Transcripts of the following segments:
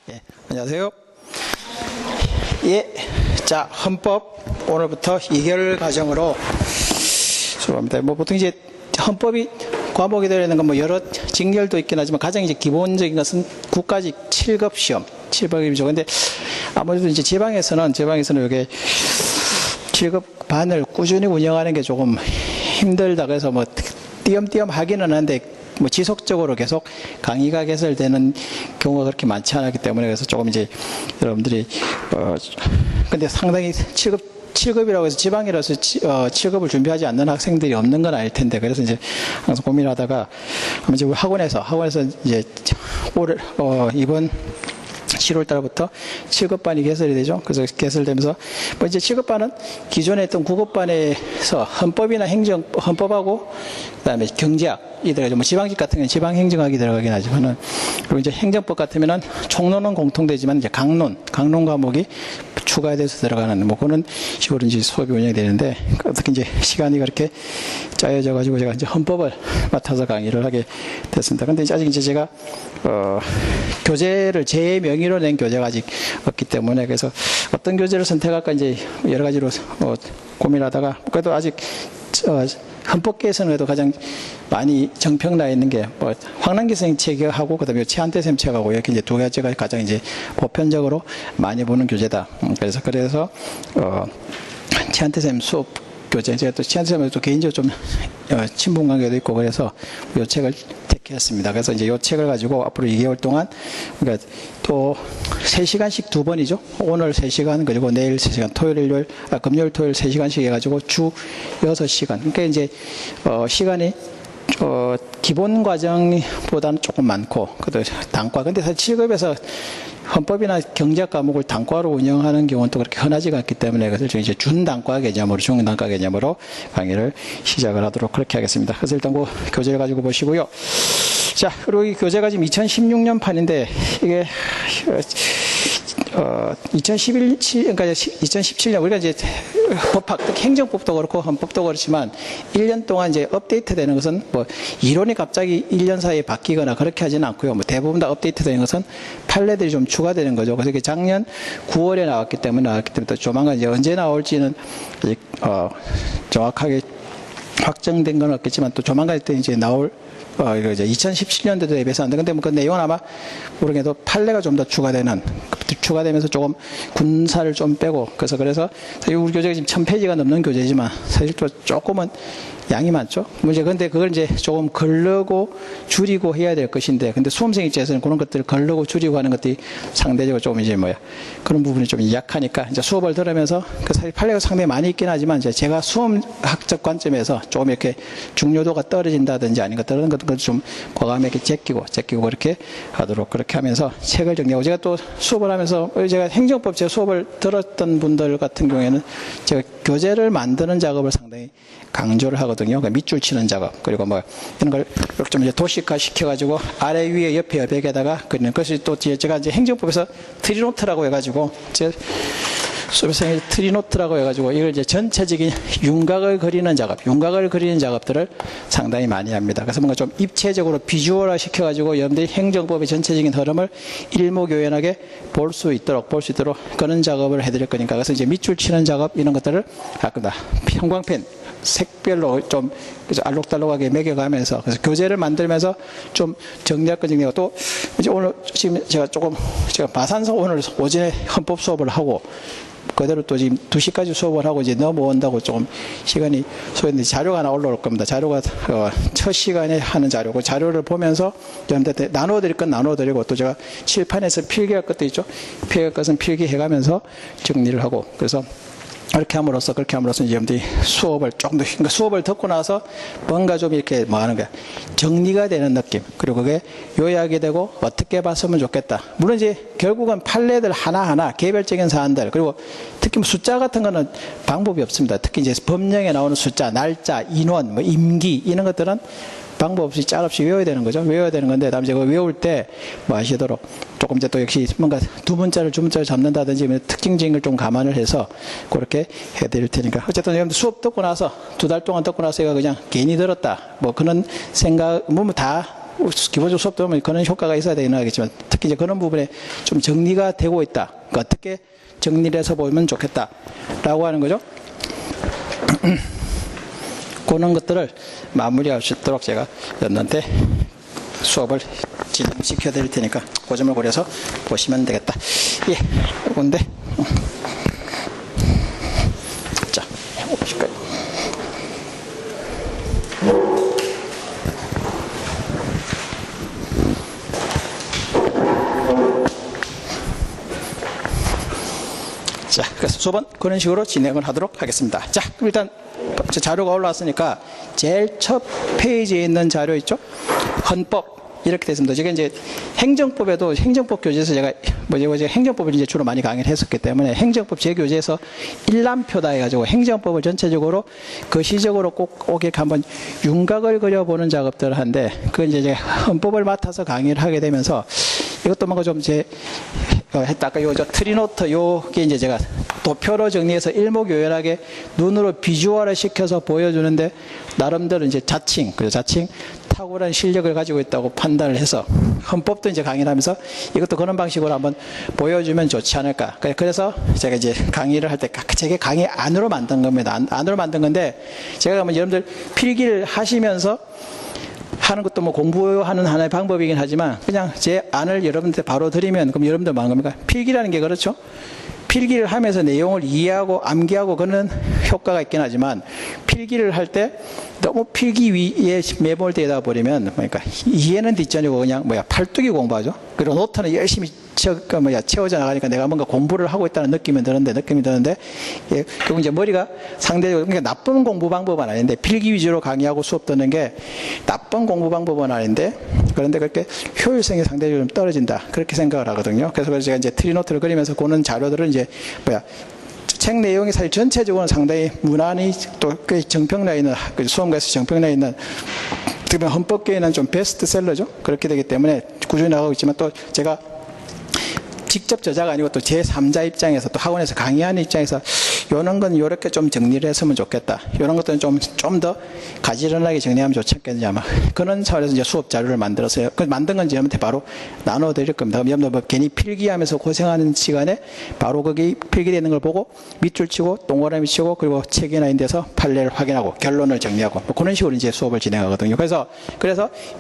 예, 안녕하세요. 예, 자, 헌법 오늘부터 2개월 과정으로 수업합니다. 뭐 보통 이제 헌법이 과목이 되어 있는 건 뭐 여러 직렬도 있긴 하지만 가장 이제 기본적인 것은 국가직 7급 시험, 7급이죠. 근데 아무래도 이제 지방에서는 이게 7급 반을 꾸준히 운영하는 게 조금 힘들다. 그래서 뭐 띄엄띄엄 하기는 한데 뭐 지속적으로 계속 강의가 개설되는 경우가 그렇게 많지 않았기 때문에 그래서 조금 이제 여러분들이 근데 상당히 7급이라고 해서 지방이라서 7급을 준비하지 않는 학생들이 없는 건 아닐 텐데 그래서 이제 항상 고민하다가 이제 학원에서 이제 올해 이번 7월 달부터 7급반이 개설이 되죠. 그래서 개설되면서 뭐 이제 7급반은 기존에 했던 9급반에서 헌법이나 헌법하고 그다음에 경제학이 들어가죠. 뭐 지방직 같은 경우는 지방행정학이 들어가긴 하지만은 그리고 이제 행정법 같으면은 총론은 공통되지만 이제 강론 과목이 추가돼서 들어가는 뭐 그런 식으로 이제 수업이 운영이 되는데 어떻게 이제 시간이 그렇게 짜여져 가지고 제가 이제 헌법을 맡아서 강의를 하게 됐습니다. 근데 이제 아직 이제 제가 교재를 제 명의로 낸 교재가 아직 없기 때문에 그래서 어떤 교재를 선택할까 이제 여러 가지로 고민하다가 그래도 아직 헌법계에서는 그래도 가장 많이 정평나 있는 게 뭐 황남기 선생님 책하고 그다음에 최한태 선생님 책하고 이렇게 이제 두 가지가 가장 이제 보편적으로 많이 보는 교재다. 그래서 최한태 선생님 수업 교재 제가 또 최한태 선생님도 또 개인적으로 좀 친분 관계도 있고 그래서 이 책을 택했습니다. 그래서 이제 이 책을 가지고 앞으로 2개월 동안 그러니까 또 3시간씩 2번이죠. 오늘 3시간 그리고 내일 3시간 금요일 토요일 3시간씩 해가지고 주 6시간. 그러니까 이제 시간이 기본 과정보다는 조금 많고 그래도 단과. 근데 사실 7급에서 헌법이나 경제학 과목을 단과로 운영하는 경우는 또 그렇게 흔하지가 않기 때문에 그래서 이제 중단과 개념으로 강의를 시작을 하도록 그렇게 하겠습니다. 그래서 일단 그 교재를 가지고 보시고요. 자, 그리고 이 교재가 지금 2016년 판인데 이게 2017년 우리가 이제 법학, 특히 행정법도 그렇고 헌법도 그렇지만 1년 동안 이제 업데이트 되는 것은 뭐 이론이 갑자기 1년 사이에 바뀌거나 그렇게 하지는 않고요. 뭐 대부분 다 업데이트 되는 것은 판례들이 좀 추가되는 거죠. 그래서 이게 작년 9월에 나왔기 때문에 또 조만간 이제 언제 나올지는 정확하게 확정된 건 없겠지만 또 조만간 때 이제 나올 이거 이제 2017년도에 대비해서 안 돼. 근데 뭐 그 내용은 아마 모르겠도 판례가 좀 더 추가되면서 조금 군사를 좀 빼고 그래서 우리 교재가 지금 1000페이지가 넘는 교재지만 사실 또 조금은 양이 많죠. 문제 근데 그걸 이제 조금 걸르고 줄이고 해야 될 것인데 근데 수험생 입장에서는 그런 것들을 걸르고 줄이고 하는 것들이 상대적으로 좀 이제 그런 부분이 좀 약하니까 이제 수업을 들으면서 그 사실 판례가 상당히 많이 있긴 하지만 이제 제가 수험학적 관점에서 조금 이렇게 중요도가 떨어진다든지 아닌 것들은 그걸 좀 과감하게 제끼고 그렇게 하도록 그렇게 하면서 책을 정리하고 제가 또 수업을 하면서 제가 행정법 제 수업을 들었던 분들 같은 경우에는 제가 교재를 만드는 작업을 상당히 강조를 하거든요. 그러니까 밑줄 치는 작업 그리고 뭐 이런 걸 좀 이제 도식화 시켜가지고 아래 위에 옆에 여백에다가 그리는 것이 또 제가 이제 행정법에서 트리노트라고 해가지고 제 수업에서 트리노트라고 해가지고 이걸 이제 전체적인 윤곽을 그리는 작업들을 상당히 많이 합니다. 그래서 뭔가 좀 입체적으로 비주얼화 시켜가지고 여러분들이 행정법의 전체적인 흐름을 일목요연하게 볼 수 있도록 그런 작업을 해드릴 거니까 그래서 이제 밑줄 치는 작업 이런 것들을 형광펜 색별로 좀 알록달록하게 매겨가면서 그래서 교재를 만들면서 좀 정리할 거 정리하고 또 이제 오늘 지금 제가 마산서 오늘 오전에 헌법 수업을 하고 그대로 또 지금 2시까지 수업을 하고 이제 넘어온다고 조금 시간이 소요했는데 자료가 하나 올라올 겁니다. 자료가 첫 시간에 하는 자료고 자료를 보면서 여러분들한테 나눠드릴 건 나눠드리고 또 제가 칠판에서 필기할 것도 있죠. 필기할 것은 필기해가면서 정리를 하고 그래서 그렇게 함으로써 이제 여러분들이 수업을 조금 더 그러니까 수업을 듣고 나서 뭔가 좀 이렇게 하는 거야. 정리가 되는 느낌. 그리고 그게 요약이 되고 어떻게 봤으면 좋겠다. 물론 이제 결국은 판례들 하나하나 개별적인 사안들 그리고 특히 숫자 같은 거는 방법이 없습니다. 특히 이제 법령에 나오는 숫자, 날짜, 인원, 뭐 임기 이런 것들은 방법 없이 짤 없이 외워야 되는 거죠. 외워야 되는 건데 다음에 제가 외울 때 뭐 아시도록 조금 이제 또 역시 뭔가 주문자를 잡는다든지 특징적인 걸 좀 감안을 해서 그렇게 해드릴 테니까 어쨌든 여러분들 수업 듣고 나서 2달 동안 듣고 나서 제가 그냥 괜히 들었다 뭐 그런 생각 다 기본적으로 수업 들으면 그런 효과가 있어야 되긴 하겠지만 특히 이제 그런 부분에 좀 정리가 되고 있다. 그러니까 어떻게 정리를 해서 보면 좋겠다라고 하는 거죠. 그런 것들을 마무리할 수 있도록 제가 여러분한테 수업을 진행시켜 드릴 테니까 그 점을 고려해서 보시면 되겠다. 예, 이건데. 자, 해봅시까요. 자, 그래서 수업은 그런 식으로 진행을 하도록 하겠습니다. 자, 그럼 일단 자료가 올라왔으니까 제일 첫 페이지에 있는 자료 있죠? 헌법. 이렇게 됐습니다. 제가 이제 행정법에도 행정법 교재에서 제가 행정법을 이제 주로 많이 강의를 했었기 때문에 행정법 제 교재에서 일람표다 해가지고 행정법을 전체적으로 거시적으로 꼭 이렇게 한번 윤곽을 그려보는 작업들을 하는데 그걸 이제 제가 헌법을 맡아서 강의를 하게 되면서 이것도 뭔가 좀 했다. 아까 요 트리노트 요게 이제 제가 도표로 정리해서 일목요연하게 눈으로 비주얼을 시켜서 보여주는데 나름대로 이제 자칭 탁월한 실력을 가지고 있다고 판단을 해서 헌법도 이제 강의를 하면서 이것도 그런 방식으로 한번 보여주면 좋지 않을까. 그래서 제가 이제 강의를 할 때 제게 강의 안으로 만든 겁니다. 안으로 만든 건데 제가 그러면 여러분들 필기를 하시면서 하는 것도 뭐 공부하는 하나의 방법이긴 하지만 그냥 제 안을 여러분한테 바로 드리면 그럼 여러분들 뭐 하는 겁니까? 필기라는 게 그렇죠. 필기를 하면서 내용을 이해하고 암기하고 그런 효과가 있긴 하지만 필기를 할 때 너무 필기 위에 매몰되다 버리면 이해는 뒷전이고 그냥 팔뚝이 공부하죠. 그리고 노트는 열심히 채워져 나가니까 내가 뭔가 공부를 하고 있다는 느낌이 드는데 예, 결국 이제 머리가 상대적으로 그러니까 나쁜 공부 방법은 아닌데 필기 위주로 강의하고 수업 듣는 게 나쁜 공부 방법은 아닌데 그런데 그렇게 효율성이 상대적으로 좀 떨어진다 그렇게 생각을 하거든요. 그래서 제가 이제 트리노트를 그리면서 보는 자료들은 이제 책 내용이 사실 전체적으로는 상당히 무난히 또 꽤 정평나 있는 수험가에서 정평나 있는 어떻게 보면 헌법계에는 좀 베스트셀러죠. 그렇게 되기 때문에 꾸준히 나가고 있지만 또 제가 직접 저자가 아니고 또 제3자 입장에서 또 학원에서 강의하는 입장에서 이런 건 이렇게 좀 정리를 했으면 좋겠다. 이런 것들은 좀 더 가지런하게 정리하면 좋지 않겠느냐. 아마 그런 차원에서 이제 수업 자료를 만들었어요. 그 만든 건 여러분한테 바로 나눠드릴 겁니다. 여러분들 뭐 괜히 필기하면서 고생하는 시간에 바로 거기 필기되는 걸 보고 밑줄 치고 동그라미 치고 그리고 책이나 있는 데서 판례를 확인하고 결론을 정리하고 뭐 그런 식으로 이제 수업을 진행하거든요. 그래서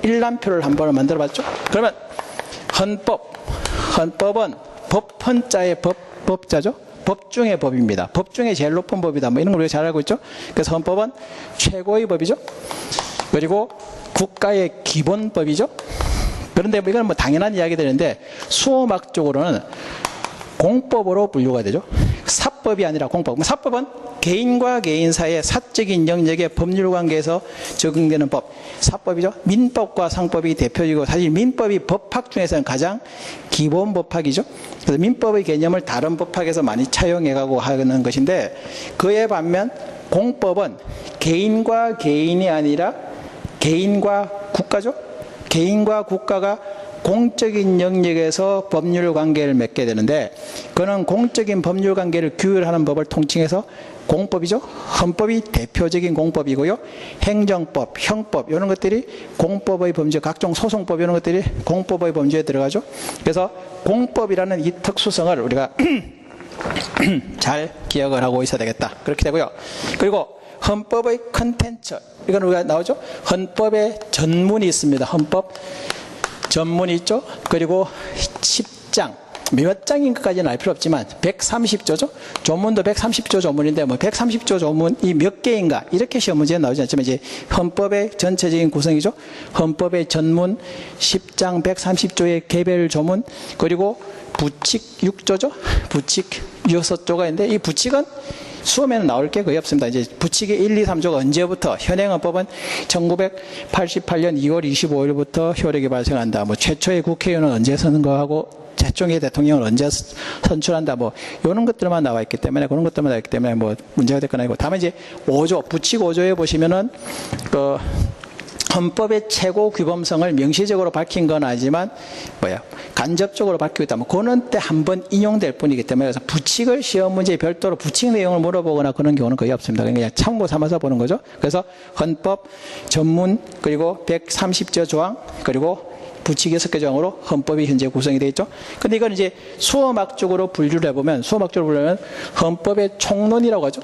일람표를 한번 만들어 봤죠. 그러면 헌법은 헌자의 법자죠. 법 중의 법입니다. 법 중에 제일 높은 법이다. 뭐 이런 걸 우리가 잘 알고 있죠. 그래서 헌법은 최고의 법이죠. 그리고 국가의 기본법이죠. 그런데 이건 뭐 당연한 이야기들인데 수어학적으로는 공법으로 분류가 되죠. 사법이 아니라 공법. 사법은 개인과 개인 사이의 사적인 영역의 법률 관계에서 적용되는 법. 사법이죠. 민법과 상법이 대표적이고 사실 민법이 법학 중에서는 가장 기본 법학이죠. 그래서 민법의 개념을 다른 법학에서 많이 차용해가고 하는 것인데 그에 반면 공법은 개인과 개인이 아니라 개인과 국가죠. 개인과 국가가 공적인 영역에서 법률 관계를 맺게 되는데 그는 공적인 법률 관계를 규율하는 법을 통칭해서 공법이죠. 헌법이 대표적인 공법이고요. 행정법, 형법 이런 것들이 공법의 범죄, 각종 소송법 이런 것들이 공법의 범죄에 들어가죠. 그래서 공법이라는 이 특수성을 우리가 잘 기억을 하고 있어야 되겠다. 그렇게 되고요. 그리고 헌법의 컨텐츠 이건 우리가 나오죠. 헌법의 전문이 있습니다. 헌법 전문이 있죠. 그리고 10장 몇 장인 것까지는 알 필요 없지만 130조죠. 조문도 130조 조문인데 뭐 130조 조문이 몇 개인가 이렇게 시험 문제는 나오지 않지만 이제 헌법의 전체적인 구성이죠. 헌법의 전문 10장 130조의 개별 조문 그리고 부칙 6조죠. 부칙 6조가 있는데 이 부칙은 수험에는 나올 게 거의 없습니다. 이제 부칙의 1, 2, 3조가 언제부터 현행헌법은 1988년 2월 25일부터 효력이 발생한다. 뭐 최초의 국회의원은 언제 선거하고 최종의 대통령을 언제 선출한다. 뭐 이런 것들만 나와 있기 때문에 그런 것들만 나와 있기 때문에 뭐 문제가 될 건 아니고 다만 이제 5조 부칙 5조에 보시면은 그 헌법의 최고 규범성을 명시적으로 밝힌 건 아니지만 간접적으로 밝히고 있다. 그런 때 한 번 인용될 뿐이기 때문에 그래서 부칙을 시험 문제에 별도로 부칙 내용을 물어보거나 그런 경우는 거의 없습니다. 그냥 참고 삼아서 보는 거죠. 그래서 헌법 전문 그리고 130조 조항 그리고 부칙 6개 조항으로 헌법이 현재 구성이 되어 있죠. 근데 이건 이제 수어막적으로 분류를 해보면 헌법의 총론이라고 하죠.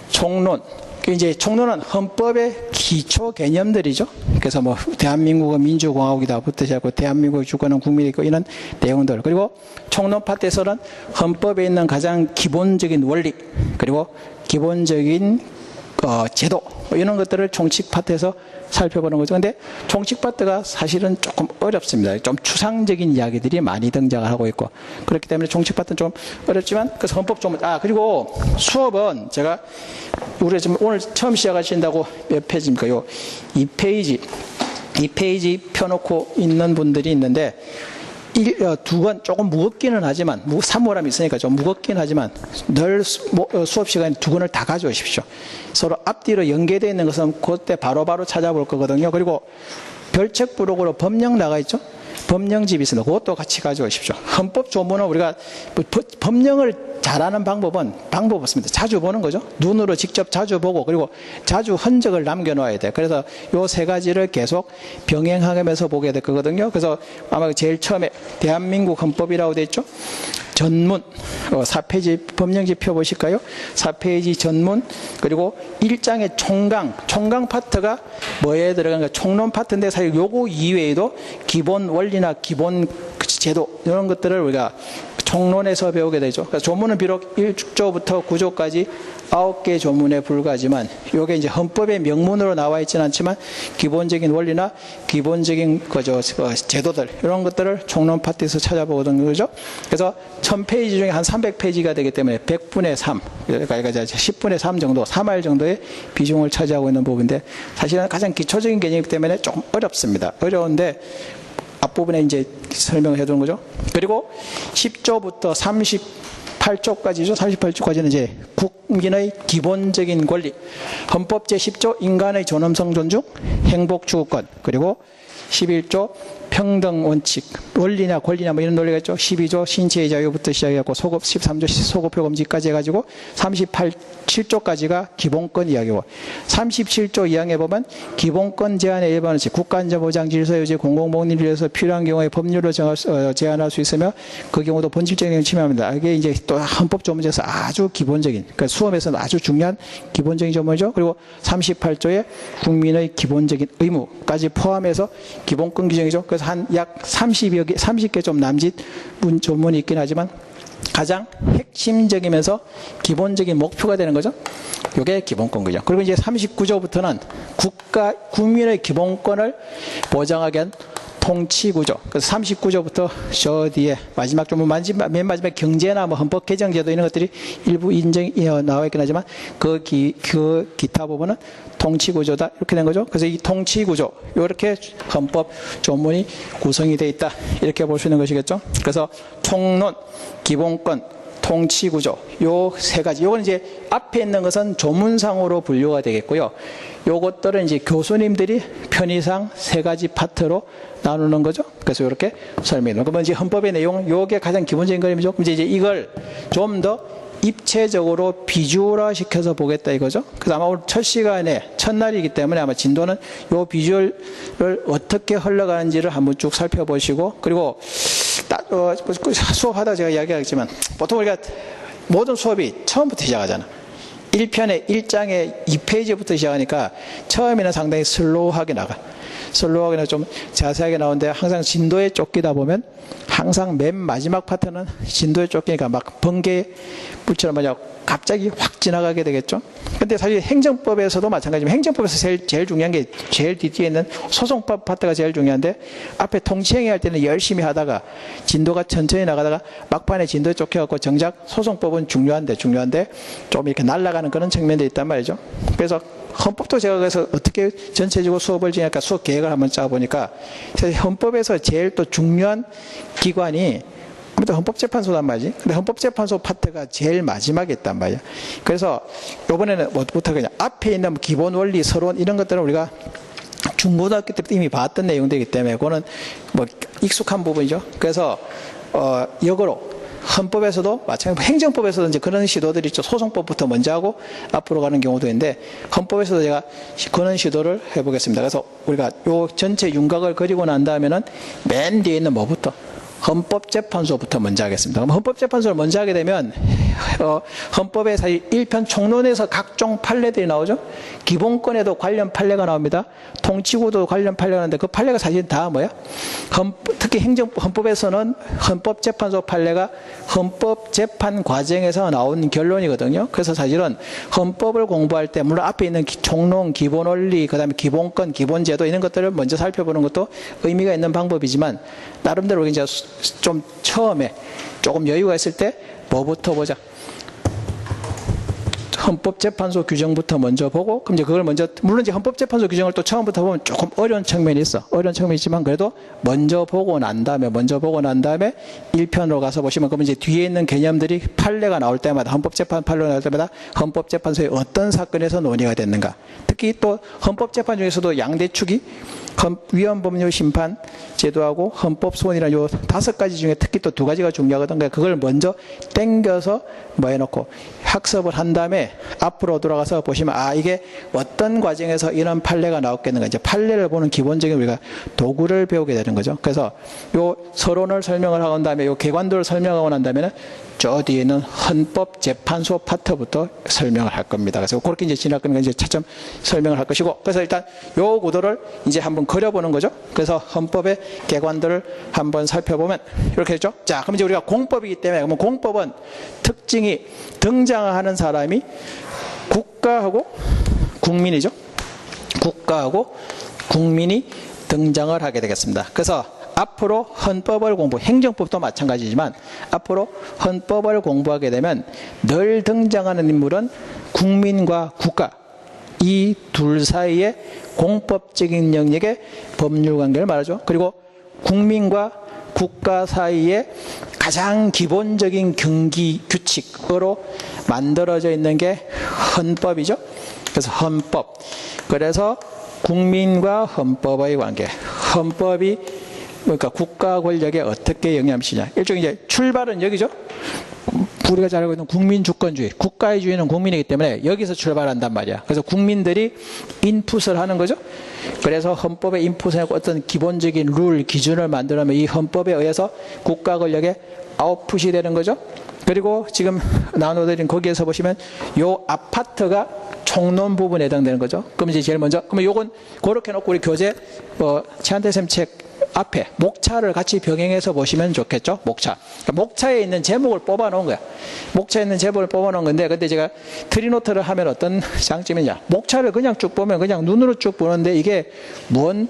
총론. 이제 총론은 헌법의 기초 개념들이죠. 그래서 대한민국은 민주공화국이다부터 시작하고 대한민국의 주권은 국민이 있고 이런 내용들. 그리고 총론 파트에서는 헌법에 있는 가장 기본적인 원리 그리고 기본적인 제도 이런 것들을 총칙 파트에서 살펴보는 거죠. 근데 총칙 파트가 사실은 조금 어렵습니다. 좀 추상적인 이야기들이 많이 등장을 하고 있고 그렇기 때문에 총칙 파트는 좀 어렵지만 그래서 헌법 좀 그리고 수업은 제가 우리가 지금 오늘 처음 시작하신다고 몇 페이지입니까? 요 2페이지 펴놓고 있는 분들이 있는데 두 권 조금 무겁기는 하지만 사물함이 있으니까 좀 무겁긴 하지만 늘 수업 시간에 두 권을 다 가져오십시오. 서로 앞뒤로 연계되어 있는 것은 그때 바로바로 찾아볼 거거든요. 그리고 별책 부록으로 법령 나가 있죠. 법령집이 있습니다. 그것도 같이 가져오십시오. 헌법 조문은 우리가 법령을 잘하는 방법 없습니다. 자주 보는 거죠. 눈으로 직접 자주 보고 그리고 자주 흔적을 남겨놓아야 돼요. 그래서 요 세 가지를 계속 병행하면서 보게 될 거거든요. 그래서 아마 제일 처음에 대한민국 헌법이라고 되어 있죠. 전문 4페이지 법령집 펴보실까요? 4페이지 전문 그리고 1장의 총강 파트가 뭐에 들어가는가 총론 파트인데 사실 요거 이외에도 기본 원리나 기본 제도 이런 것들을 우리가 총론에서 배우게 되죠. 그래서 조문은 비록 1조부터 9조까지 9개 조문에 불과하지만 이게 이제 헌법의 명문으로 나와 있지는 않지만 기본적인 원리나 기본적인 제도들 이런 것들을 총론 파트에서 찾아보거든요. 그죠? 그래서 1000페이지 중에 한 300페이지가 되기 때문에 100분의 3, 그러니까 10분의 3 정도, 3할 정도의 비중을 차지하고 있는 부분인데 사실은 가장 기초적인 개념이기 때문에 조금 어렵습니다. 어려운데 앞부분에 이제 설명을 해두는 거죠. 그리고 10조부터 38조까지죠. 38조까지는 이제 국민의 기본적인 권리. 헌법 제10조 인간의 존엄성 존중, 행복 추구권. 그리고 11조 평등 원칙, 원리나 권리나 이런 논리가 있죠. 12조 신체의 자유부터 시작해갖고 13조 소급표 금지까지 해가지고 7조까지가 기본권 이야기고 37조 2항에 보면 기본권 제한의 일반 원칙, 국가안전보장 질서 유지 공공복리를 위해서 필요한 경우에 법률로 제한할 수 있으며 그 경우도 본질적인 내용을 침해합니다. 이게 이제 또 헌법 조문에서 아주 기본적인, 그러니까 수험에서는 아주 중요한 기본적인 조문이죠. 그리고 38조에 국민의 기본적인 의무까지 포함해서 기본권 규정이죠. 그래서 한 약 30개 좀 남짓 조문이 있긴 하지만 가장 핵심적이면서 기본적인 목표가 되는 거죠. 이게 기본권 규정. 그리고 이제 39조부터는 국민의 기본권을 보장하기 위한 통치구조. 그래서 39조부터 저 뒤에 마지막 조문, 맨 마지막에 경제나 헌법 개정제도 이런 것들이 일부 인정이 나와 있긴 하지만 그 기타 부분은 통치구조다. 이렇게 된 거죠. 그래서 이 통치구조, 이렇게 헌법 조문이 구성이 되어 있다. 이렇게 볼 수 있는 것이겠죠. 그래서 총론, 기본권, 통치구조, 요 세 가지. 요건 이제 앞에 있는 것은 조문상으로 분류가 되겠고요. 요것들은 이제 교수님들이 편의상 세 가지 파트로 나누는 거죠. 그래서 이렇게 설명해요. 그러면 이제 헌법의 내용, 요게 가장 기본적인 그림이죠. 그럼 이제 이걸 좀 더 입체적으로 비주얼화 시켜서 보겠다 이거죠. 그래서 아마 오늘 첫 시간에 첫날이기 때문에 아마 진도는 요 비주얼을 어떻게 흘러가는지를 한번 쭉 살펴보시고, 그리고 수업하다가 제가 이야기하겠지만 보통 우리가 모든 수업이 처음부터 시작하잖아. 1편에 1장에 2페이지부터 시작하니까 처음에는 상당히 슬로우하게 나가. 슬로우하게 좀 자세하게 나오는데 항상 진도에 쫓기다 보면 항상 맨 마지막 파트는 진도에 쫓기니까 막 번개불처럼 갑자기 확 지나가게 되겠죠. 근데 사실 행정법에서도 마찬가지지만 행정법에서 제일 중요한 게 제일 뒤에 있는 소송법 파트가 제일 중요한데 앞에 통치행위 할 때는 열심히 하다가 진도가 천천히 나가다가 막판에 진도에 쫓겨갖고 정작 소송법은 중요한데 좀 이렇게 날아가는 그런 측면도 있단 말이죠. 그래서 헌법도 제가 그래서 어떻게 전체적으로 수업을 진행할까 수업 계획을 한번 짜보니까 헌법에서 제일 또 중요한 기관이 아무튼 헌법재판소단 말이지. 근데 헌법재판소 파트가 제일 마지막에 있단 말이야. 그래서 이번에는 뭐부터 그냥 앞에 있는 기본 원리, 서론 이런 것들은 우리가 중고등학교 때부터 이미 봤던 내용들이기 때문에 그거는 뭐 익숙한 부분이죠. 그래서 역으로 헌법에서도 마찬가지로 행정법에서도 이제 그런 시도들이 있죠. 소송법부터 먼저 하고 앞으로 가는 경우도 있는데 헌법에서도 제가 그런 시도를 해보겠습니다. 그래서 우리가 요 전체 윤곽을 그리고 난 다음에는 맨 뒤에 있는 뭐부터? 헌법재판소부터 먼저 하겠습니다. 그럼 헌법재판소를 먼저 하게 되면 헌법의 사실 1편 총론에서 각종 판례들이 나오죠. 기본권에도 관련 판례가 나옵니다. 통치구도 관련 판례가 나오는데 그 판례가 사실 다 뭐야? 특히 헌법에서는 헌법재판소 판례가 헌법재판 과정에서 나온 결론이거든요. 그래서 사실은 헌법을 공부할 때 물론 앞에 있는 총론, 기본원리, 그 다음에 기본권, 기본제도 이런 것들을 먼저 살펴보는 것도 의미가 있는 방법이지만 나름대로 이제 좀 처음에 조금 여유가 있을 때 뭐부터 보자. 헌법재판소 규정부터 먼저 보고, 그럼 이제 그걸 먼저, 물론 이제 헌법재판소 규정을 또 처음부터 보면 조금 어려운 측면이 있어. 어려운 측면이 있지만 그래도 먼저 보고 난 다음에 1편으로 가서 보시면, 그러면 이제 뒤에 있는 개념들이 판례가 나올 때마다, 헌법재판 판례가 나올 때마다 헌법재판소에 어떤 사건에서 논의가 됐는가. 특히 또 헌법재판 중에서도 양대축이 위헌법률 심판 제도하고 헌법소원이라는 요 5가지 중에 특히 또 2가지가 중요하거든. 그러니까 그걸 먼저 땡겨서 뭐 해놓고 학습을 한 다음에 앞으로 돌아가서 보시면 이게 어떤 과정에서 이런 판례가 나왔겠는가. 이제 판례를 보는 기본적인 우리가 도구를 배우게 되는 거죠. 그래서 요 서론을 설명을 하고 난 다음에 요 개관도를 설명하고 난 다음에는 저 뒤에는 헌법재판소 파트부터 설명을 할 겁니다. 그래서 그렇게 이제 지날 거니까 이제 차츰 설명을 할 것이고, 그래서 일단 요 구도를 이제 한번 그려보는 거죠. 그래서 헌법의 개관들을 한번 살펴보면 이렇게 됐죠. 자, 그럼 이제 우리가 공법이기 때문에, 그러면 공법은 특징이 등장하는 사람이 국가하고 국민이죠. 국가하고 국민이 등장을 하게 되겠습니다. 그래서 앞으로 헌법을 행정법도 마찬가지지만 앞으로 헌법을 공부하게 되면 늘 등장하는 인물은 국민과 국가, 이 둘 사이의 공법적인 영역의 법률관계를 말하죠. 그리고 국민과 국가 사이에 가장 기본적인 경기 규칙으로 만들어져 있는 게 헌법이죠. 그래서 헌법. 그래서 국민과 헌법의 관계. 헌법이 그러니까 국가 권력에 어떻게 영향을 미치냐. 일종의 이제 출발은 여기죠. 우리가 잘 알고 있는 국민주권주의, 국가의 주인은 국민이기 때문에 여기서 출발한단 말이야. 그래서 국민들이 인풋을 하는 거죠. 그래서 헌법의 인풋에 어떤 기본적인 룰, 기준을 만들면 이 헌법에 의해서 국가 권력의 아웃풋이 되는 거죠. 그리고 지금 나눠드린 거기에서 보시면 요 아파트가 총론 부분에 해당되는 거죠. 그럼 이제 제일 먼저, 그러면 요건 그렇게 놓고 우리 교재 최한태 쌤 책 앞에 목차를 같이 병행해서 보시면 좋겠죠. 목차. 그러니까 목차에 있는 제목을 뽑아 놓은 거야. 목차에 있는 제목을 뽑아 놓은 건데, 근데 제가 트리노트를 하면 어떤 장점이냐. 목차를 그냥 쭉 보면 그냥 눈으로 쭉 보는데 이게 뭔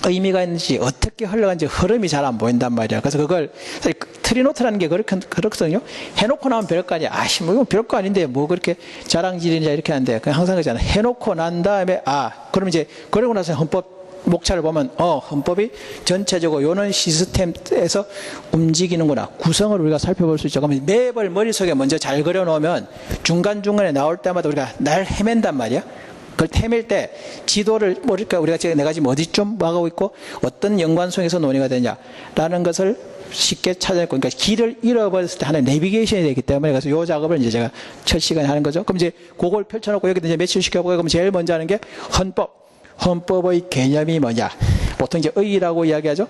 의미가 있는지, 어떻게 흘러가는지 흐름이 잘 안 보인단 말이야. 그래서 그걸 사실 트리노트라는 게 그렇거든요. 해놓고 나면 별거 아니야. 뭐 이건 별거 아닌데 뭐 그렇게 자랑질이냐 이렇게 하는데, 그냥 항상 그러잖아. 해놓고 난 다음에 그럼 이제 그러고 나서 헌법 목차를 보면 헌법이 전체적으로 요런 시스템에서 움직이는구나. 구성을 우리가 살펴볼 수 있죠. 그러면 맵을 머릿속에 먼저 잘 그려놓으면 중간중간에 나올 때마다 우리가 날 헤맨단 말이야. 그걸 헤맬 때 지도를 모를까 우리가 내가 지금 어디쯤 와가고 있고 어떤 연관성에서 논의가 되냐라는 것을 쉽게 찾아낼 거니까, 그러니까 길을 잃어버렸을 때 하나의 내비게이션이 되기 때문에, 그래서 요 작업을 이제 제가 첫 시간에 하는 거죠. 그럼 이제 그걸 펼쳐놓고 여기다 이제 매치를 시켜보고, 그럼 제일 먼저 하는 게 헌법의 개념이 뭐냐. 보통 이제 의의라고 이야기하죠.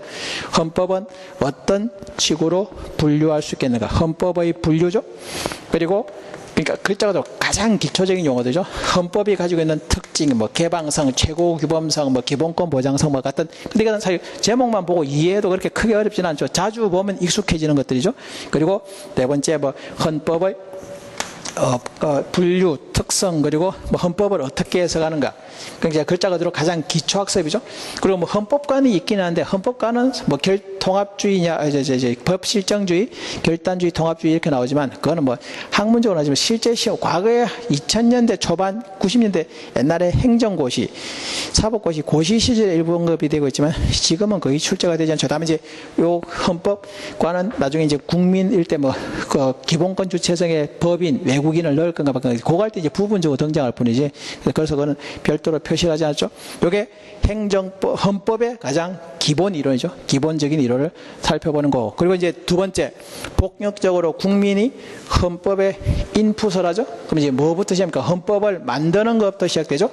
헌법은 어떤 식으로 분류할 수 있겠는가. 헌법의 분류죠. 그리고 그러니까 글자가 가장 기초적인 용어들이죠. 헌법이 가지고 있는 특징, 뭐 개방성, 최고규범성, 뭐 기본권 보장성, 뭐 같은. 근데 이건 사실 제목만 보고 이해해도 그렇게 크게 어렵지는 않죠. 자주 보면 익숙해지는 것들이죠. 그리고 네 번째 뭐 헌법의 분류, 특성, 그리고 뭐 헌법을 어떻게 해석하는가. 그러니까 글자 그대로 가장 기초 학습이죠. 그리고 뭐 헌법관이 있긴 한데, 헌법관은 뭐 통합주의냐, 법실정주의, 결단주의, 통합주의 이렇게 나오지만, 그거는 뭐 학문적으로 하지만 실제 시험, 과거에 2000년대 초반, 90년대 옛날에 행정고시, 사법고시, 고시 시절에 일부 언급이 되고 있지만, 지금은 거의 출제가 되지 않죠. 다음에 이제 요 헌법관은 나중에 이제 국민일 때 그 기본권 주체성의 법인, 외국인을 넣을 건가 말 건가. 그거 할 때 이제 부분적으로 등장할 뿐이지. 그래서 그거는 별도로 표시를 하지 않죠. 이게 행정법, 헌법의 가장 기본 이론이죠. 기본적인 이론을 살펴보는 거고. 그리고 이제 두 번째, 복력적으로 국민이 헌법의 인풋을 하죠. 그럼 이제 뭐부터 시작합니까? 헌법을 만드는 것부터 시작되죠.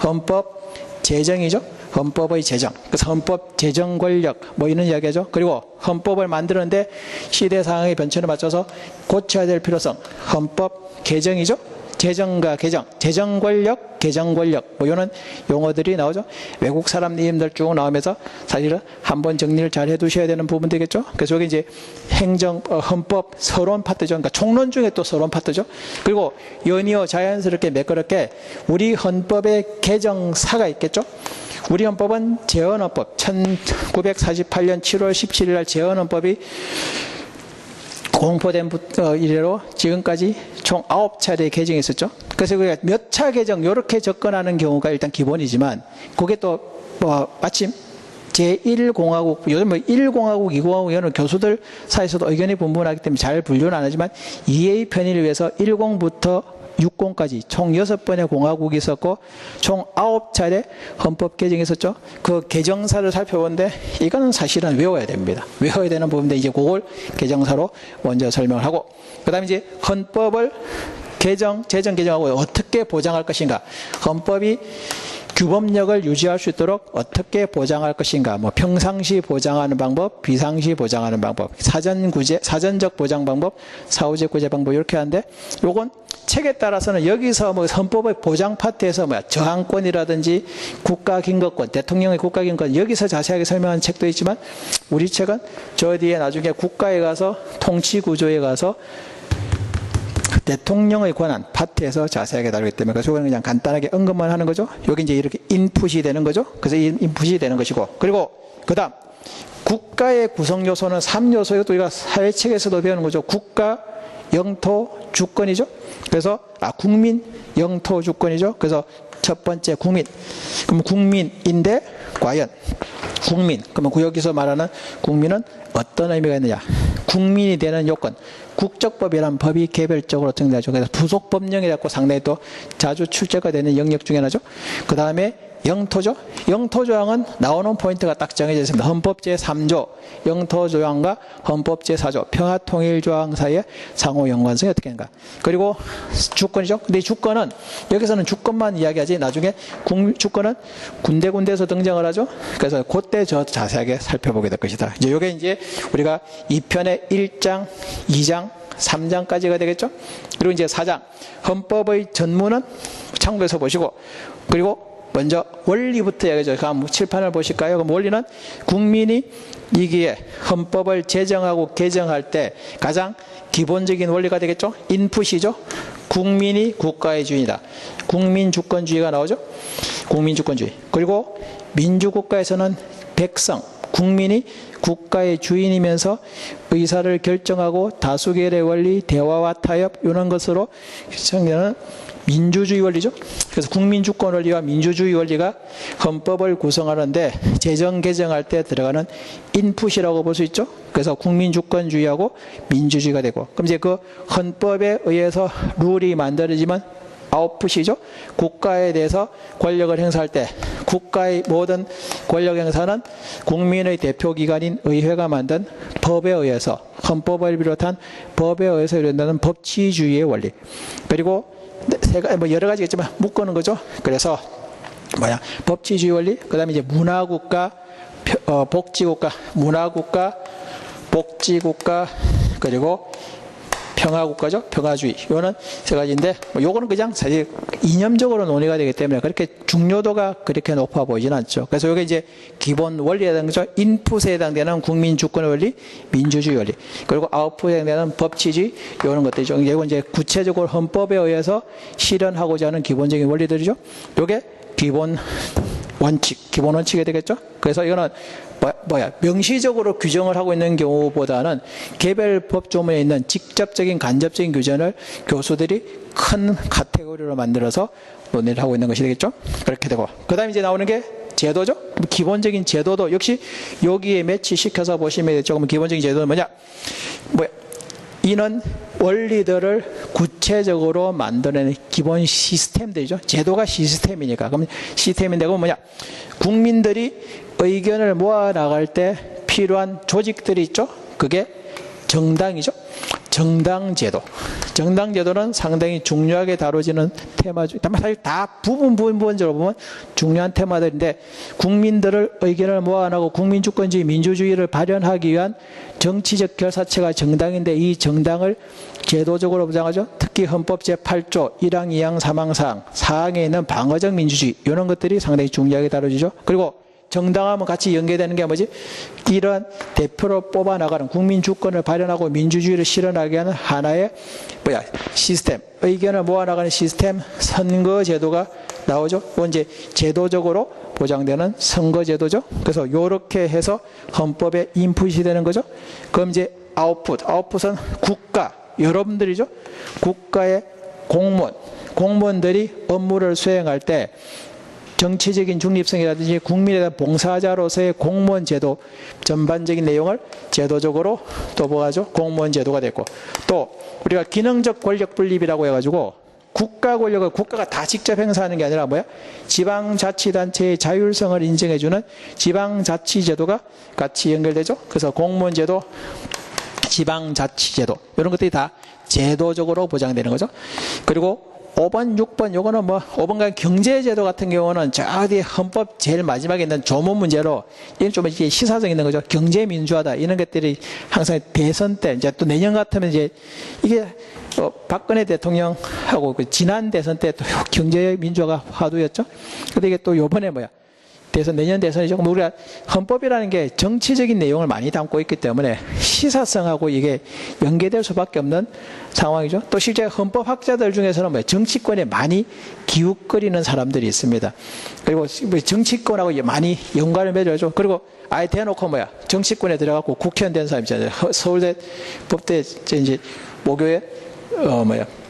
헌법 제정이죠. 헌법의 제정. 그래서 헌법 제정 권력 뭐 이런 이야기죠. 그리고 헌법을 만드는데 시대 상황의 변천에 맞춰서 고쳐야 될 필요성. 헌법 개정이죠. 제정과 개정, 재정 권력, 개정 권력 뭐 이런 용어들이 나오죠. 외국 사람님들 쭉 나오면서 사실은 한번 정리를 잘 해두셔야 되는 부분들이겠죠. 그래서 여기 이제 행정, 헌법 서론 파트죠. 그러니까 총론 중에 또 서론 파트죠. 그리고 연이어 자연스럽게 매끄럽게 우리 헌법의 개정사가 있겠죠. 우리 헌법은 재헌헌법 1948년 7월 17일 날 재헌헌법이 공포된 이래로 지금까지 총 9차례 개정했었죠. 그래서 우리가 몇 차 개정 이렇게 접근하는 경우가 일단 기본이지만 그게 또 마침 제1공화국, 요즘 뭐 1공화국, 2공화국 이런 교수들 사이에서도 의견이 분분하기 때문에 잘 분류는 안 하지만 이해의 편의를 위해서 10부터 60까지 총 6번의 공화국이 있었고 총 9차례 헌법 개정이 있었죠. 그 개정사를 살펴보는데 이거는 사실은 외워야 됩니다. 외워야 되는 부분인데 이제 그걸 개정사로 먼저 설명을 하고 그 다음에 이제 헌법을 재정 개정하고 어떻게 보장할 것인가. 헌법이 규범력을 유지할 수 있도록 어떻게 보장할 것인가. 뭐 평상시 보장하는 방법, 비상시 보장하는 방법, 사전적 보장 방법, 사후적 구제 방법 이렇게 하는데 요건 책에 따라서는 여기서 뭐 헌법의 보장 파트에서 저항권이라든지 국가긴급권, 대통령의 국가긴급권 여기서 자세하게 설명한 책도 있지만 우리 책은 저 뒤에 나중에 국가에 가서 통치구조에 가서 대통령의 권한 파트에서 자세하게 다루기 때문에 그래서 이거는 그냥 간단하게 언급만 하는 거죠. 여기 이제 이렇게 인풋이 되는 거죠. 그래서 인풋이 되는 것이고 그리고 그 다음 국가의 구성 요소는 3요소 이것도 우리가 사회책에서도 배우는 거죠. 국가, 영토, 주권이죠. 그래서 국민, 영토, 주권이죠. 그래서 첫 번째 국민. 그럼 국민인데 과연 국민. 그러면 여기서 말하는 국민은 어떤 의미가 있느냐. 국민이 되는 요건. 국적법이라는 법이 개별적으로 등장하죠. 그래서 부속법령이라고 상당히 또 자주 출제가 되는 영역 중에 하나죠. 그 다음에 영토죠. 영토조항은 나오는 포인트가 딱 정해져 있습니다. 헌법 제3조 영토조항과 헌법 제4조 평화통일조항 사이의 상호 연관성이 어떻게 되는가. 그리고 주권이죠. 근데 주권은 여기서는 주권만 이야기하지 나중에 주권은 군데군데에서 등장을 하죠. 그래서 그때 저 자세하게 살펴보게 될 것이다. 이제 이게 이제 우리가 2편의 1장, 2장, 3장까지가 되겠죠. 그리고 이제 4장 헌법의 전문은 참고해서 보시고 그리고 먼저 원리부터 이야기하죠. 그럼 칠판을 보실까요? 그럼 원리는 국민이 이기에 헌법을 제정하고 개정할 때 가장 기본적인 원리가 되겠죠. 인풋이죠. 국민이 국가의 주인이다. 국민주권주의가 나오죠. 국민주권주의. 그리고 민주국가에서는 백성, 국민이 국가의 주인이면서 의사를 결정하고 다수결의 원리, 대화와 타협 이런 것으로 정리하는 민주주의 원리죠. 그래서 국민주권 원리와 민주주의 원리가 헌법을 구성하는데 제정 개정할 때 들어가는 인풋이라고 볼 수 있죠. 그래서 국민주권주의하고 민주주의가 되고 그럼 이제 그 헌법에 의해서 룰이 만들어지면 아웃풋이죠. 국가에 대해서 권력을 행사할 때 국가의 모든 권력 행사는 국민의 대표기관인 의회가 만든 법에 의해서 헌법을 비롯한 법에 의해서 이룬다는 법치주의의 원리. 그리고 뭐 여러 가지겠지만 묶어놓은 거죠. 그래서 법치주의 원리, 그 다음에 이제 문화국가, 복지국가, 문화국가, 복지국가, 그리고 평화국가죠. 평화주의. 요거는 세 가지인데, 요거는 그냥 사실 이념적으로 논의가 되기 때문에 그렇게 중요도가 그렇게 높아 보이진 않죠. 그래서 요게 이제 기본 원리에 해당되는 거죠. 인풋에 해당되는 국민주권 원리, 민주주의 원리. 그리고 아웃풋에 해당되는 법치주의, 요런 것들이죠. 이건 이제 구체적으로 헌법에 의해서 실현하고자 하는 기본적인 원리들이죠. 요게 기본 원칙이 되겠죠. 그래서 이거는 명시적으로 규정을 하고 있는 경우보다는 개별 법조문에 있는 직접적인 간접적인 규정을 교수들이 큰 카테고리로 만들어서 논의를 하고 있는 것이 되겠죠. 그렇게 되고 그 다음에 이제 나오는 게 제도죠. 기본적인 제도도 역시 여기에 매치시켜서 보시면 되죠. 그럼 기본적인 제도는 뭐냐? 이는 원리들을 구체적으로 만들어내는 기본 시스템들이죠. 제도가 시스템이니까. 그럼 시스템인데 그건 뭐냐? 국민들이 의견을 모아 나갈 때 필요한 조직들이 있죠. 그게 정당이죠. 정당제도. 정당제도는 상당히 중요하게 다뤄지는 테마죠. 사실 다 부분적으로 보면 중요한 테마들인데 국민들을 의견을 모아나고 국민주권주의 민주주의를 발현하기 위한 정치적 결사체가 정당인데 이 정당을 제도적으로 보장하죠. 특히 헌법 제8조 1항, 2항, 3항, 4항, 4항에 있는 방어적 민주주의 이런 것들이 상당히 중요하게 다뤄지죠. 그리고 정당하면 같이 연계되는 게 뭐지? 이런 대표로 뽑아나가는 국민 주권을 발현하고 민주주의를 실현하게 하는 하나의 시스템, 의견을 모아나가는 시스템, 선거제도가 나오죠. 이제 제도적으로 보장되는 선거제도죠. 그래서 이렇게 해서 헌법에 인풋이 되는 거죠. 그럼 이제 아웃풋은 국가, 여러분들이죠. 국가의 공무원들이 업무를 수행할 때 정치적인 중립성이라든지 국민에 대한 봉사자로서의 공무원 제도 전반적인 내용을 제도적으로 또 뭐하죠? 공무원 제도가 됐고 또 우리가 기능적 권력 분립이라고 해가지고 국가 권력을 국가가 다 직접 행사하는 게 아니라 뭐야? 지방자치단체의 자율성을 인정해주는 지방자치제도가 같이 연결되죠. 그래서 공무원 제도, 지방자치제도 이런 것들이 다 제도적으로 보장되는 거죠. 그리고 5번, 6번, 요거는 5번간 경제제도 같은 경우는 저 뒤에 헌법 제일 마지막에 있는 조문 문제로, 이건 좀 이게 시사성 있는 거죠. 경제민주화다. 이런 것들이 항상 대선 때, 이제 또 내년 같으면 이제 이게 박근혜 대통령하고 그 지난 대선 때 또 경제민주화가 화두였죠. 근데 이게 또 요번에 내년 대선이죠. 우리가 헌법이라는 게 정치적인 내용을 많이 담고 있기 때문에 시사성하고 이게 연계될 수밖에 없는 상황이죠. 또 실제 헌법학자들 중에서는 정치권에 많이 기웃거리는 사람들이 있습니다. 그리고 정치권하고 많이 연관을 맺어야죠. 그리고 아예 대놓고 정치권에 들어가고 국회의원 된 사람 있잖아요. 서울대 법대 이제 모교에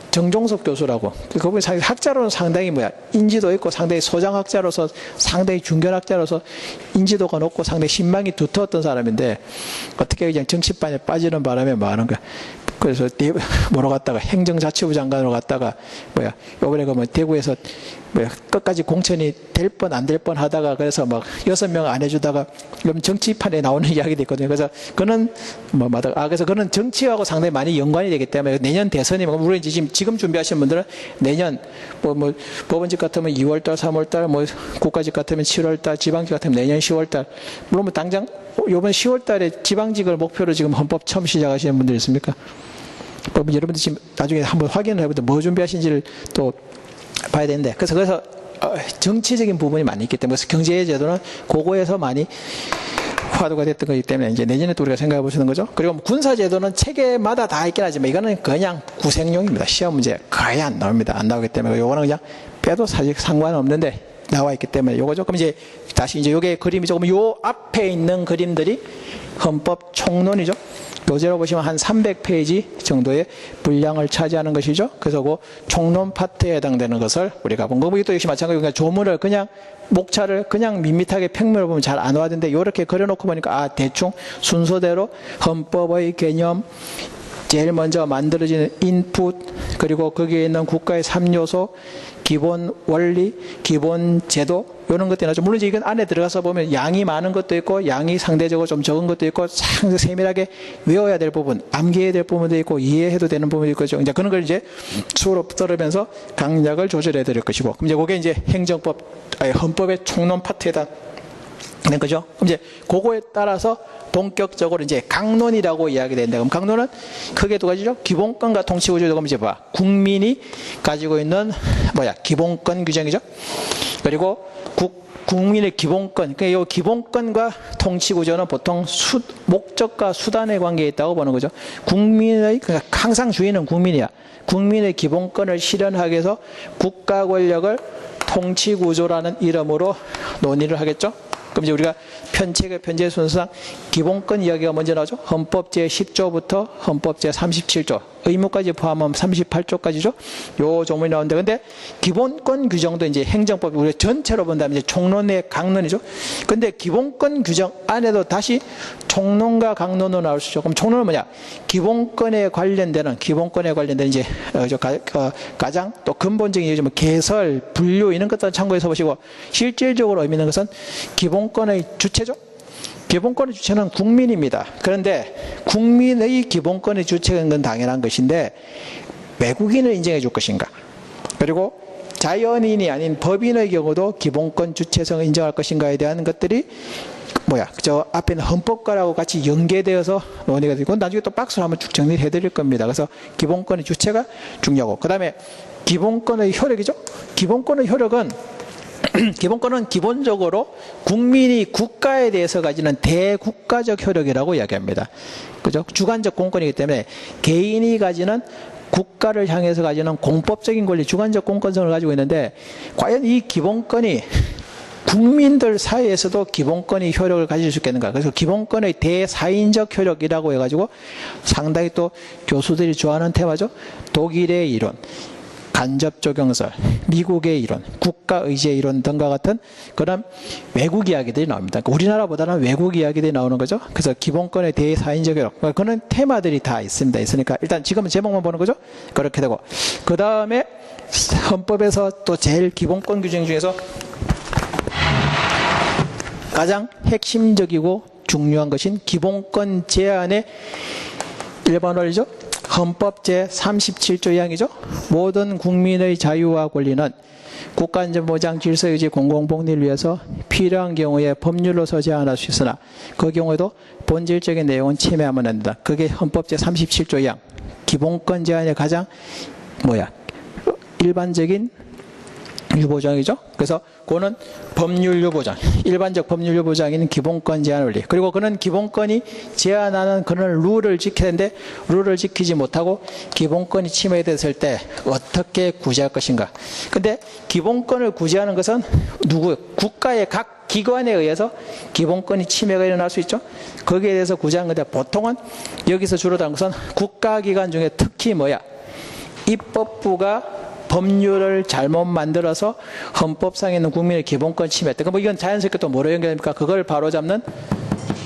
정종섭 교수라고. 그분이 학자로는 상당히 인지도 있고 상당히 소장학자로서 상당히 중견학자로서 인지도가 높고 상당히 신망이 두터웠던 사람인데 어떻게 그냥 정치판에 빠지는 바람에 많은 거야. 그래서 뭐로 갔다가 행정자치부 장관으로 갔다가 요번에 대구에서 끝까지 공천이 될 뻔 안 될 뻔 하다가 그래서 6명 안 해주다가 그럼 정치판에 나오는 이야기도 있거든요. 그래서 그는 그래서 그는 정치하고 상당히 많이 연관이 되기 때문에 내년 대선이 물론 지금 준비하시는 분들은 내년 법원직 같으면 2월달, 3월달, 국가직 같으면 7월달, 지방직 같으면 내년 10월달. 물론 당장 이번 10월달에 지방직을 목표로 지금 헌법 처음 시작하시는 분들 있습니까? 그럼 여러분들 지금 나중에 한번 확인을 해보면 뭐 준비하신지를 또 봐야 되는데 그래서 정치적인 부분이 많이 있기 때문에 경제제도는 그거에서 많이 화두가 됐던 거기 때문에 이제 내년에 또 우리가 생각해 보시는 거죠. 그리고 군사제도는 체계마다 다 있긴 하지만 이거는 그냥 구색용입니다. 시험 문제 거의 안 나옵니다. 안 나오기 때문에 요거는 그냥 빼도 사실 상관없는데 나와 있기 때문에 요거죠. 그럼 이제 다시 이제 요게 그림이죠. 그럼 요 앞에 있는 그림들이 헌법 총론이죠. 요제로 보시면 한 300페이지 정도의 분량을 차지하는 것이죠. 그래서 그 총론 파트에 해당되는 것을 우리가 본 거고, 또 역시 마찬가지로 조문을 그냥 목차를 그냥 밋밋하게 평면을 보면 잘 안 와는데 이렇게 그려놓고 보니까 대충 순서대로 헌법의 개념, 제일 먼저 만들어지는 인풋, 그리고 거기에 있는 국가의 3요소, 기본 원리, 기본 제도 이런 것들이 나죠. 물론 이건 안에 들어가서 보면 양이 많은 것도 있고 양이 상대적으로 좀 적은 것도 있고 상당히 세밀하게 외워야 될 부분, 암기해야 될 부분도 있고 이해해도 되는 부분도 있고 이제 그런 걸 이제 수로 들으면서 강약을 조절해 드릴 것이고, 그럼 이제 그게 이제 헌법의 총론 파트에 해당되는 거죠. 그럼 이제 그거에 따라서 본격적으로 이제 강론이라고 이야기되는데, 그럼 강론은 크게 두 가지죠. 기본권과 통치구조. 그럼 이제 국민이 가지고 있는 기본권 규정이죠. 그리고 국민의 기본권, 그러니까 이 기본권과 통치구조는 보통 목적과 수단의 관계에 있다고 보는 거죠. 그러니까 항상 주인은 국민이야. 국민의 기본권을 실현하기 위해서 국가 권력을 통치구조라는 이름으로 논의를 하겠죠. 그럼 이제 우리가 편제 순서상 기본권 이야기가 먼저 나오죠. 헌법 제10조부터 헌법 제37조. 의무까지 포함하면 38조까지죠. 요 조문이 나오는데, 근데 기본권 규정도 이제 행정법, 우리 전체로 본다면 이제 총론의 강론이죠. 근데 기본권 규정 안에도 다시 총론과 강론으로 나올 수 있죠. 그럼 총론은 뭐냐? 기본권에 관련되는 이제 가장 또 근본적인 뭐 개설, 분류 이런 것들 참고해서 보시고, 실질적으로 의미 있는 것은 기본권의 주체죠. 기본권의 주체는 국민입니다. 그런데 국민의 기본권의 주체인 건 당연한 것인데 외국인을 인정해 줄 것인가? 그리고 자연인이 아닌 법인의 경우도 기본권 주체성을 인정할 것인가에 대한 것들이 저 앞에 있는 헌법과라고 같이 연계되어서 논의가 되고, 나중에 또 박스로 한번 쭉 정리를 해드릴 겁니다. 그래서 기본권의 주체가 중요하고, 그 다음에 기본권의 효력이죠. 기본권의 효력은 기본권은 기본적으로 국민이 국가에 대해서 가지는 대국가적 효력이라고 이야기합니다. 그죠? 주관적 공권이기 때문에 개인이 가지는 국가를 향해서 가지는 공법적인 권리, 주관적 공권성을 가지고 있는데, 과연 이 기본권이 국민들 사이에서도 기본권이 효력을 가질 수 있겠는가? 그래서 기본권의 대사인적 효력이라고 해가지고 상당히 또 교수들이 좋아하는 테마죠. 독일의 이론, 간접조경설, 미국의 이론, 국가의제 이론 등과 같은 그런 외국 이야기들이 나옵니다. 그러니까 우리나라보다는 외국 이야기들이 나오는 거죠. 그래서 기본권의 대사인적 효력, 그런 테마들이 다 있으니까 일단 지금은 제목만 보는 거죠. 그렇게 되고, 그 다음에 헌법에서 또 제일 기본권 규정 중에서 가장 핵심적이고 중요한 것인 기본권 제한의 일반어리죠. 헌법 제37조 2항이죠. 모든 국민의 자유와 권리는 국가안전보장 질서유지 공공복리를 위해서 필요한 경우에 법률로서 제한할 수 있으나 그 경우에도 본질적인 내용은 침해하면 안 된다. 그게 헌법 제37조 2항. 기본권 제한의 가장 일반적인 유보장이죠. 그래서 그거는 법률 유보장, 일반적 법률 유보장인 기본권 제한 원리. 그리고 그는 기본권이 제한하는 그런 룰을 지켜야 되는데 룰을 지키지 못하고 기본권이 침해됐을 때 어떻게 구제할 것인가. 근데 기본권을 구제하는 것은 국가의 각 기관에 의해서 기본권이 침해가 일어날 수 있죠. 거기에 대해서 구제하는 건데, 보통은 여기서 주로 다른 것은 국가기관 중에 특히 입법부가 법률을 잘못 만들어서 헌법상에 있는 국민의 기본권 침해했다. 이건 자연스럽게 또 뭐로 연결됩니까? 그걸 바로잡는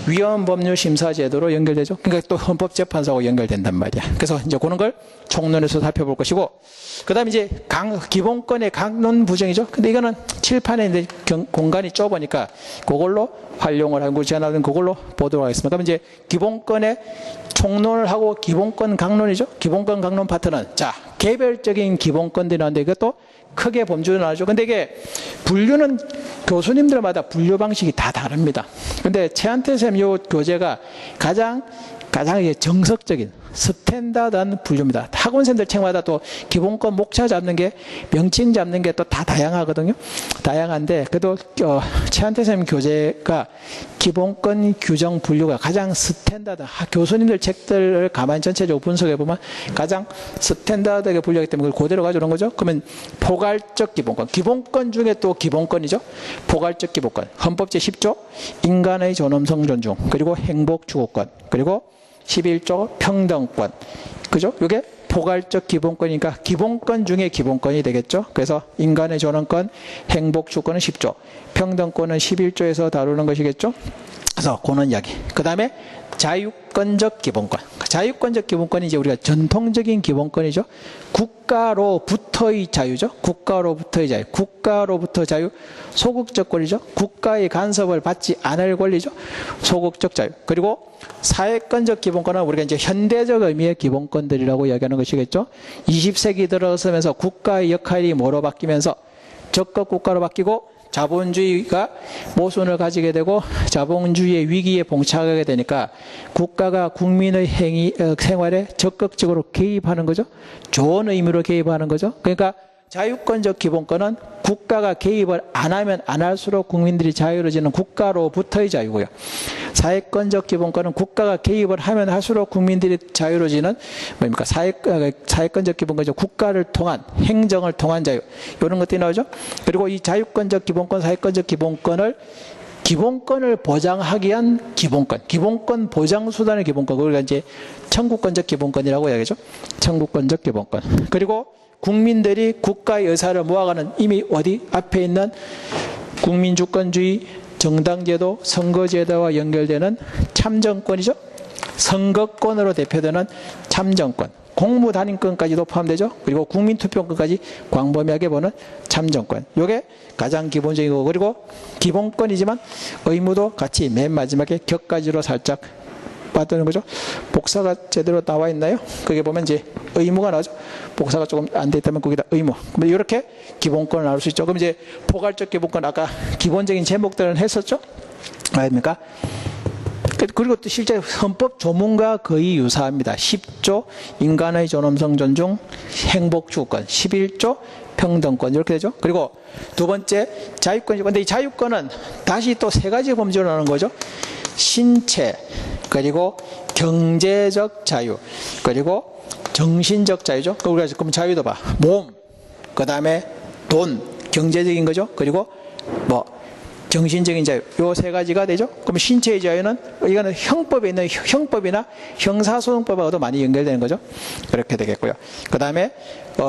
위헌법률심사제도로 연결되죠. 그러니까 또 헌법재판소하고 연결된단 말이야. 그래서 이제 그런 걸 총론에서 살펴볼 것이고, 그 다음에 이제 기본권의 강론 부정이죠. 근데 이거는 칠판에 이제 공간이 좁으니까 그걸로 활용을 하고 제안하는 그걸로 보도록 하겠습니다. 그럼 이제 기본권의 총론을 하고 기본권 강론이죠. 기본권 강론 파트는 개별적인 기본권들이 나오는데 이것도 크게 범주로 나오죠. 근데 이게 분류는 교수님들마다 분류 방식이 다 다릅니다. 근데 최한태 쌤 요 교재가 가장 이제 정석적인 스탠다드한 분류입니다. 학원생들 책마다 또 기본권 목차 잡는 게, 명칭 잡는 게 또 다 다양하거든요. 다양한데 그래도 최한태 쌤 교재가 기본권 규정 분류가 가장 스탠다드, 교수님들 책들을 가만히 전체적으로 분석해 보면 가장 스탠다드하게 분류하기 때문에 그걸 그대로 가져오는 거죠. 그러면 포괄적 기본권, 기본권 중에 또 기본권이죠. 포괄적 기본권, 헌법 제10조 인간의 존엄성 존중, 그리고 행복 추구권, 그리고 11조 평등권. 그죠? 이게 포괄적 기본권이니까 기본권 중에 기본권이 되겠죠. 그래서 인간의 존엄권, 행복 추구권은 10조, 평등권은 11조에서 다루는 것이겠죠. 그래서 그런 이야기. 그 다음에 자유권적 기본권. 자유권적 기본권이 이제 우리가 전통적인 기본권이죠. 국가로부터의 자유죠. 국가로부터의 자유. 국가로부터 자유. 소극적 권리죠. 국가의 간섭을 받지 않을 권리죠. 소극적 자유. 그리고 사회권적 기본권은 우리가 이제 현대적 의미의 기본권들이라고 이야기하는 것이겠죠. 20세기 들어서면서 국가의 역할이 뭐로 바뀌면서 적극 국가로 바뀌고 자본주의가 모순을 가지게 되고 자본주의의 위기에 봉착하게 되니까 국가가 국민의 생활에 적극적으로 개입하는 거죠. 좋은 의미로 개입하는 거죠. 그러니까 자유권적 기본권은 국가가 개입을 안 하면 안 할수록 국민들이 자유로워지는 국가로부터의 자유고요. 사회권적 기본권은 국가가 개입을 하면 할수록 국민들이 자유로워지는 뭡니까? 사회권적 기본권은 국가를 통한, 행정을 통한 자유. 이런 것들이 나오죠. 그리고 이 자유권적 기본권, 사회권적 기본권을 기본권을 보장하기 위한 기본권, 기본권 보장 수단의 기본권, 그걸 이제 청구권적 기본권이라고 이야기하죠. 청구권적 기본권. 그리고 국민들이 국가의 의사를 모아가는 이미 어디 앞에 있는 국민주권주의, 정당제도, 선거제도와 연결되는 참정권이죠. 선거권으로 대표되는 참정권, 공무단임권까지도 포함되죠. 그리고 국민투표권까지 광범위하게 보는 참정권. 이게 가장 기본적인 거고, 그리고 기본권이지만 의무도 같이 맨 마지막에 격가지로 살짝 빠뜨는 거죠. 복사가 제대로 나와 있나요? 거기 보면 이제 의무가 나오죠. 복사가 조금 안 돼 있다면 거기다 의무. 이렇게 기본권을 나눌 수 있죠. 그럼 이제 포괄적 기본권, 아까 기본적인 제목들은 했었죠. 아닙니까? 그리고 또 실제 헌법 조문과 거의 유사합니다. 10조 인간의 존엄성 존중, 행복주권, 11조 평등권, 이렇게 되죠. 그리고 두 번째 자유권이죠. 근데 이 자유권은 다시 또 세 가지 범주로 나누는 거죠. 신체, 그리고 경제적 자유, 그리고 정신적 자유죠. 우리가 그럼 자유도 봐. 몸, 그 다음에 돈, 경제적인 거죠. 그리고 정신적인 자유, 요 세 가지가 되죠. 그럼 신체의 자유는 이거는 형법에 있는 형법이나 형사소송법하고도 많이 연결되는 거죠. 그렇게 되겠고요. 그 다음에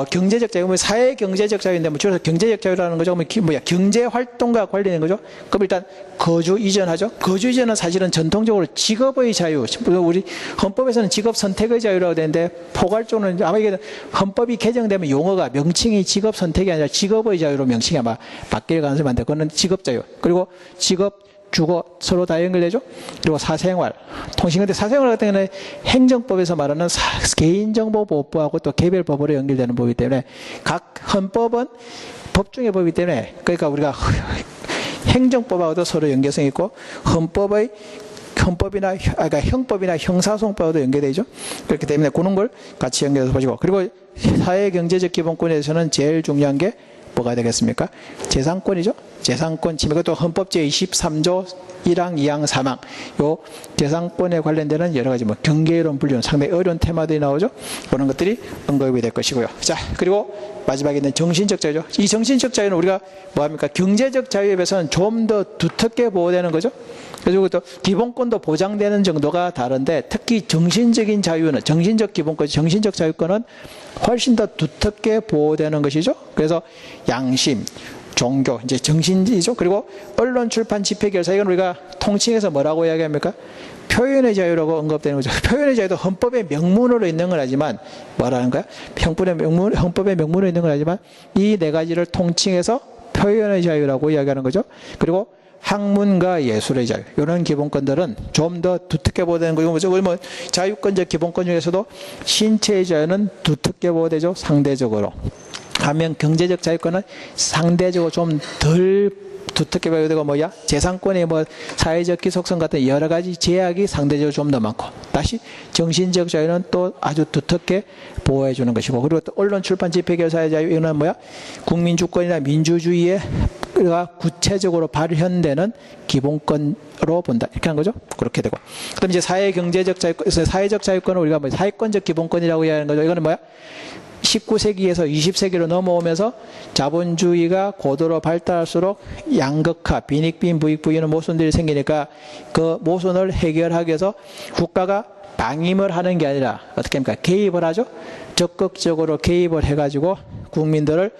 경제적 자유, 사회 경제적 자유인데 줄여서 경제적 자유라는 거죠. 그러면 경제 활동과 관련된 거죠. 그럼 일단 거주 이전하죠. 거주 이전은 사실은 전통적으로 직업의 자유, 우리 헌법에서는 직업 선택의 자유라고 되는데 포괄적으로는 아마 이게 헌법이 개정되면 용어가 명칭이 직업 선택이 아니라 직업의 자유로 명칭이 아마 바뀔 가능성이 많다. 그거는 직업 자유. 그리고 직업, 주거 서로 다 연결되죠. 그리고 사생활, 통신. 근데 사생활 같은 경우는 행정법에서 말하는 개인정보보호법하고 또 개별법으로 연결되는 법이기 때문에 각 헌법은 법중의 법이기 때문에, 그러니까 우리가 행정법하고도 서로 연결성이 있고 헌법이나 그러니까 형법이나 형사소송법하고도 연결되죠. 그렇기 때문에 그런 걸 같이 연결해서 보시고, 그리고 사회경제적 기본권에 대해서는 제일 중요한 게 뭐가 되겠습니까? 재산권이죠. 재산권 침해. 그것도 헌법 제23조 1항, 2항, 3항. 요 재산권에 관련되는 여러 가지 경계이론 분류는 상당히 어려운 테마들이 나오죠. 그런 것들이 언급이 될 것이고요. 자, 그리고 마지막에 있는 정신적 자유죠. 이 정신적 자유는 우리가 뭐합니까? 경제적 자유에 비해서는 좀 더 두텁게 보호되는 거죠. 그리고 또 기본권도 보장되는 정도가 다른데 특히 정신적인 자유는, 정신적 기본권, 정신적 자유권은 훨씬 더 두텁게 보호되는 것이죠. 그래서 양심, 종교, 이제 정신이죠. 그리고 언론, 출판, 집회, 결사, 이건 우리가 통칭해서 뭐라고 이야기합니까? 표현의 자유라고 언급되는 거죠. 표현의 자유도 헌법의 명문으로 있는 건 하지만 뭐라는 거야? 헌법의 명문으로 있는 건 하지만 이 네 가지를 통칭해서 표현의 자유라고 이야기하는 거죠. 그리고 학문과 예술의 자유, 이런 기본권들은 좀 더 두텁게 보호되는 거고, 뭐 자유권적 기본권 중에서도 신체의 자유는 두텁게 보호되죠. 상대적으로. 반면 경제적 자유권은 상대적으로 좀 덜 두텁게 보호되고, 재산권의 사회적 기속성 같은 여러 가지 제약이 상대적으로 좀 더 많고, 다시 정신적 자유는 또 아주 두텁게 보호해 주는 것이고, 그리고 또 언론, 출판, 집회, 결사의 자유, 이거는 국민주권이나 민주주의의 구체적으로 발현되는 기본권으로 본다. 이렇게 하는 거죠. 그렇게 되고. 그럼 이제 사회경제적 자유권, 사회적 자유권은 우리가 사회권적 기본권이라고 이야기하는 거죠. 이거는 19세기에서 20세기로 넘어오면서 자본주의가 고도로 발달할수록 양극화, 빈익빈, 부익부익는 모순들이 생기니까 그 모순을 해결하기 위해서 국가가 방임을 하는 게 아니라 어떻게 합니까? 개입을 하죠. 적극적으로 개입을 해가지고 국민들을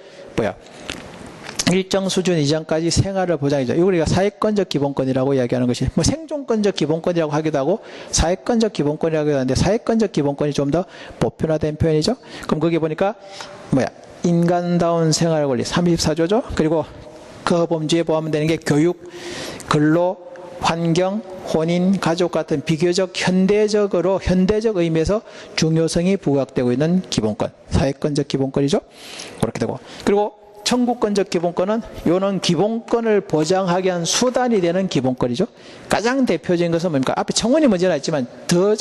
일정 수준 이전까지 생활을 보장해줘. 이걸 우리가 사회권적 기본권이라고 이야기하는 것이, 생존권적 기본권이라고 하기도 하고 사회권적 기본권이라고 하는데, 사회권적 기본권이 좀 더 보편화된 표현이죠. 그럼 거기 보니까 인간다운 생활 권리 34조죠. 그리고 그 범주에 포함되는 게 교육, 근로, 환경, 혼인, 가족 같은 비교적 현대적 의미에서 중요성이 부각되고 있는 기본권, 사회권적 기본권이죠. 그렇게 되고, 그리고 청구권적 기본권은 요는 기본권을 보장하기 위한 수단이 되는 기본권이죠. 가장 대표적인 것은 뭡니까? 앞에 청원이 먼저 나왔지만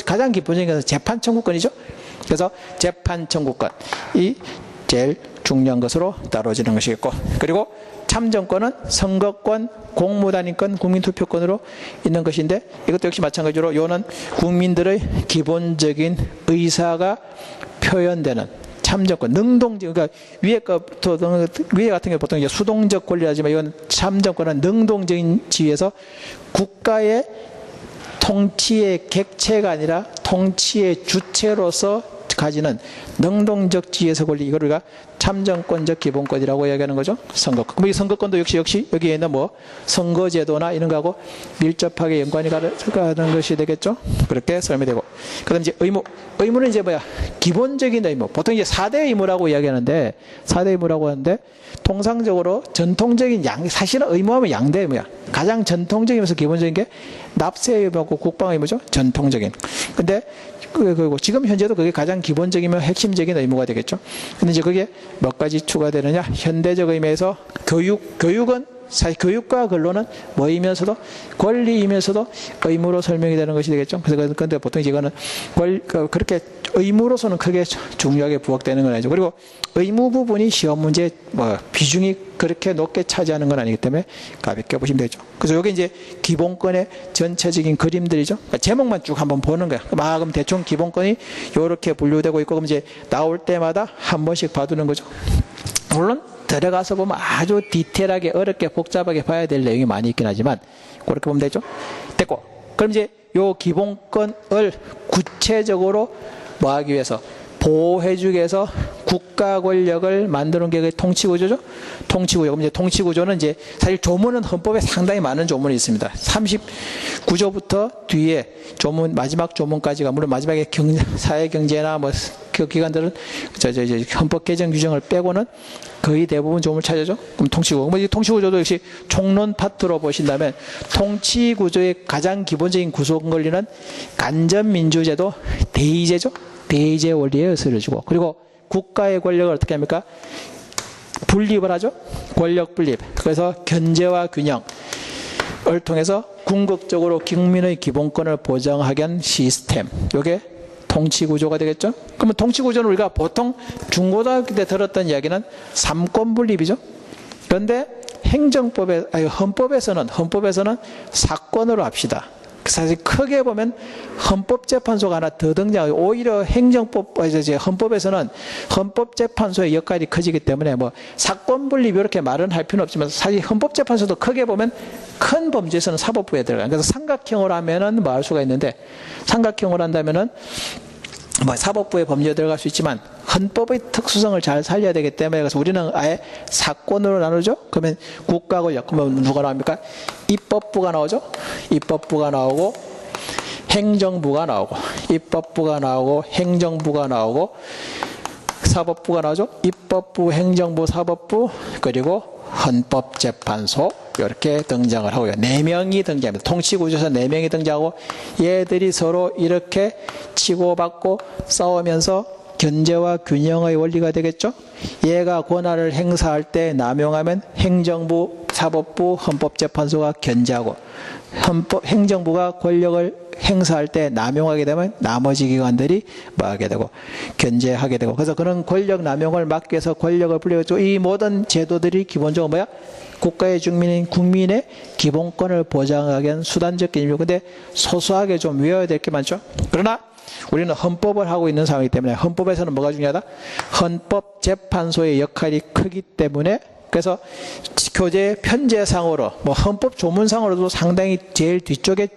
가장 기본적인 것은 재판 청구권이죠. 그래서 재판 청구권이 제일 중요한 것으로 다뤄지는 것이겠고, 그리고 참정권은 선거권, 공무단임권, 국민투표권으로 있는 것인데, 이것도 역시 마찬가지로 요는 국민들의 기본적인 의사가 표현되는 참정권, 능동적, 그러니까 위에 같은 경우 보통 이제 수동적 권리라지만 이건 참정권은 능동적인 지위에서 국가의 통치의 객체가 아니라 통치의 주체로서 가지는 능동적 지위에서 권리, 이걸 우리가 참정권적 기본권이라고 이야기하는 거죠. 선거권. 그럼 이 선거권도 역시 여기에 있는 뭐 선거제도나 이런 거하고 밀접하게 연관이 가는 것이 되겠죠. 그렇게 설명되고. 그 다음 이제 의무. 의무는 이제 뭐야? 기본적인 의무. 보통 이제 4대 의무라고 이야기하는데, 4대 의무라고 하는데, 통상적으로 전통적인 사실은 의무하면 양대 의무야. 가장 전통적이면서 기본적인 게 납세 의무하고 국방 의무죠. 전통적인. 근데 그리고 지금 현재도 그게 가장 기본적이면 핵심적인 의무가 되겠죠. 근데 이제 그게 몇 가지 추가되느냐? 현대적 의미에서 교육은 사실 교육과 근로는 뭐이면서도 권리이면서도 의무로 설명이 되는 것이 되겠죠. 그래서 근데 보통 이거는 그렇게 의무로서는 크게 중요하게 부각되는 건 아니죠. 그리고 의무 부분이 시험 문제 비중이 그렇게 높게 차지하는 건 아니기 때문에 가볍게 보시면 되죠. 그래서 여기 이제 기본권의 전체적인 그림들이죠. 그러니까 제목만 쭉 한번 보는 거야. 그럼 대충 기본권이 이렇게 분류되고 있고, 그럼 이제 나올 때마다 한 번씩 봐두는 거죠. 물론 들어가서 보면 아주 디테일하게 어렵게 복잡하게 봐야 될 내용이 많이 있긴 하지만 그렇게 보면 되죠. 됐고, 그럼 이제 요 기본권을 구체적으로 뭐 하기 위해서 보호해주기 위해서 국가 권력을 만드는 게 통치구조죠. 통치구조. 그럼 이제 통치구조는 이제 사실 조문은 헌법에 상당히 많은 조문이 있습니다. 39조부터 뒤에 조문, 마지막 조문까지가, 물론 마지막에 사회경제나 뭐 그 기관들은 헌법 개정 규정을 빼고는 거의 대부분 조문을 차지하죠. 그럼 통치구조. 그럼 이 통치구조도 역시 총론 파트로 보신다면 통치구조의 가장 기본적인 구성 권리는 간접민주제도 대의제죠. 대의제 원리에 의의를 주고, 그리고 국가의 권력을 어떻게 합니까? 분립을 하죠. 권력 분립. 그래서 견제와 균형을 통해서 궁극적으로 국민의 기본권을 보장하게 한 시스템. 이게 통치구조가 되겠죠. 그러면 통치구조는 우리가 보통 중고등학교 때 들었던 이야기는 삼권 분립이죠. 그런데 헌법에서는 사권으로 합시다. 사실 크게 보면 헌법재판소가 하나 더 등장하고, 오히려 헌법에서는 헌법재판소의 역할이 커지기 때문에 뭐 사건 분립 이렇게 말은 할 필요는 없지만, 사실 헌법재판소도 크게 보면 큰 범죄에서는 사법부에 들어가요. 그래서 삼각형으로 하면은 뭐 할 수가 있는데, 삼각형으로 한다면은 뭐 사법부에 범죄에 들어갈 수 있지만 헌법의 특수성을 잘 살려야 되기 때문에, 그래서 우리는 아예 사권으로 나누죠. 그러면 국가 권력, 그러면 누가 나옵니까? 입법부가 나오죠. 입법부가 나오고 행정부가 나오고, 입법부가 나오고 행정부가 나오고 사법부가 나오죠. 입법부, 행정부, 사법부, 그리고 헌법재판소, 이렇게 등장을 하고요. 4명이 등장합니다. 통치구조에서 4명이 등장하고, 얘들이 서로 이렇게 치고받고 싸우면서 견제와 균형의 원리가 되겠죠. 얘가 권한을 행사할 때 남용하면 행정부, 사법부, 헌법재판소가 견제하고, 행정부가 권력을 행사할 때 남용하게 되면 나머지 기관들이 뭐 하게 되고 견제하게 되고, 그래서 그런 권력 남용을 막기 위해서 권력을 불려가지고 이 모든 제도들이 기본적으로 뭐야? 국가의 국민의 기본권을 보장하기 위한 수단적 개념이고, 근데 소소하게 좀 외워야 될 게 많죠. 그러나 우리는 헌법을 하고 있는 상황이기 때문에 헌법에서는 뭐가 중요하다? 헌법재판소의 역할이 크기 때문에, 그래서 교재 편제상으로 뭐 헌법 조문상으로도 상당히 제일 뒤쪽에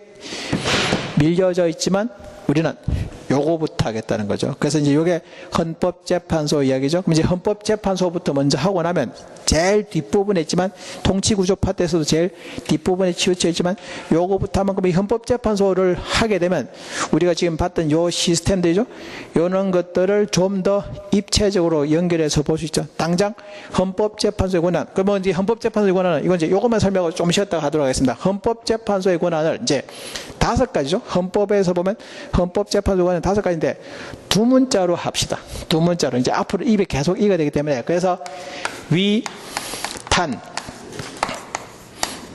밀려져 있지만 우리는 요거부터 하겠다는 거죠. 그래서 이제 요게 헌법재판소 이야기죠. 그럼 이제 헌법재판소부터 먼저 하고 나면 제일 뒷부분에 있지만, 통치구조 파트에서도 제일 뒷부분에 치우쳐 있지만, 요거부터 하면, 그럼 이 헌법재판소를 하게 되면 우리가 지금 봤던 요 시스템들이죠. 요런 것들을 좀 더 입체적으로 연결해서 볼 수 있죠. 당장 헌법재판소의 권한. 그러면 이제 헌법재판소의 권한은, 이건 이제 요것만 설명하고 좀 쉬었다가 하도록 하겠습니다. 헌법재판소의 권한을 이제 5가지죠. 헌법에서 보면 헌법재판소 권한 5가지인데 두 문자로 합시다. 두 문자로. 이제 앞으로 입에 계속 익어야 되기 때문에. 그래서 위탄,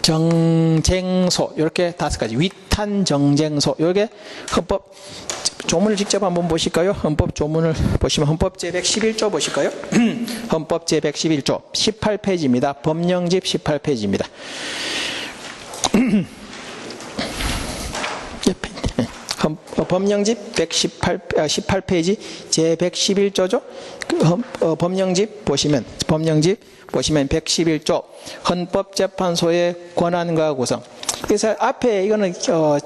정쟁소, 이렇게 5가지. 위탄, 정쟁소. 이게 헌법 조문을 직접 한번 보실까요? 헌법 조문을 보시면 헌법 제111조 보실까요? 헌법 제111조 18페이지입니다. 법령집 18페이지입니다. 법령집 18페이지 제 111조죠. 법령집 보시면 111조 헌법재판소의 권한과 구성. 그래서 앞에 이거는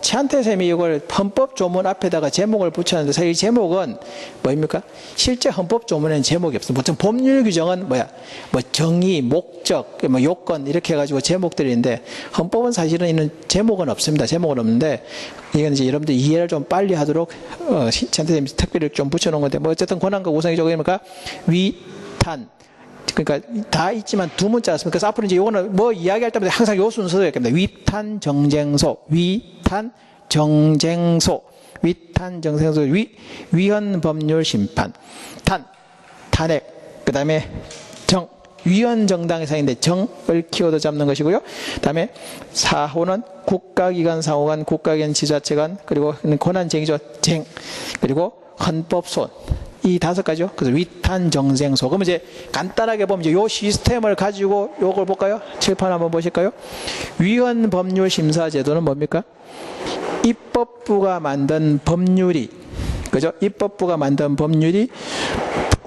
최한태 쌤이 이걸 헌법조문 앞에다가 제목을 붙였는데 사실 이 제목은 뭐입니까? 실제 헌법조문에는 제목이 없어요. 보통 법률 규정은 뭐 정의, 목적, 요건 이렇게 해가지고 제목들인데 헌법은 사실은 이런 제목은 없습니다. 제목은 없는데 이건 이제 여러분들 이해를 좀 빨리 하도록 최한태 쌤이 특별히 좀 붙여놓은 건데 어쨌든 권한과 구성이 저거입니까? 위탄. 그러니까 다 있지만 두 문자 였습니다. 그래서 앞으로 이제 요거는 뭐 이야기할 때마다 항상 요 순서로 했습니다. 위탄 정쟁소, 위헌 법률 심판, 탄핵, 그 다음에 위헌 정당 해상인데 정을 키워드 잡는 것이고요. 그 다음에 4호는 국가기관 상호간, 국가기관 지자체간, 그리고 권한쟁의죠. 그리고 헌법소원. 이 5가지요. 그래서 위탄 정쟁소. 그럼 이제 간단하게 보면 이제 요 시스템을 가지고 요걸 볼까요? 칠판 한번 보실까요? 위헌 법률 심사 제도는 뭡니까? 입법부가 만든 법률이, 그죠? 입법부가 만든 법률이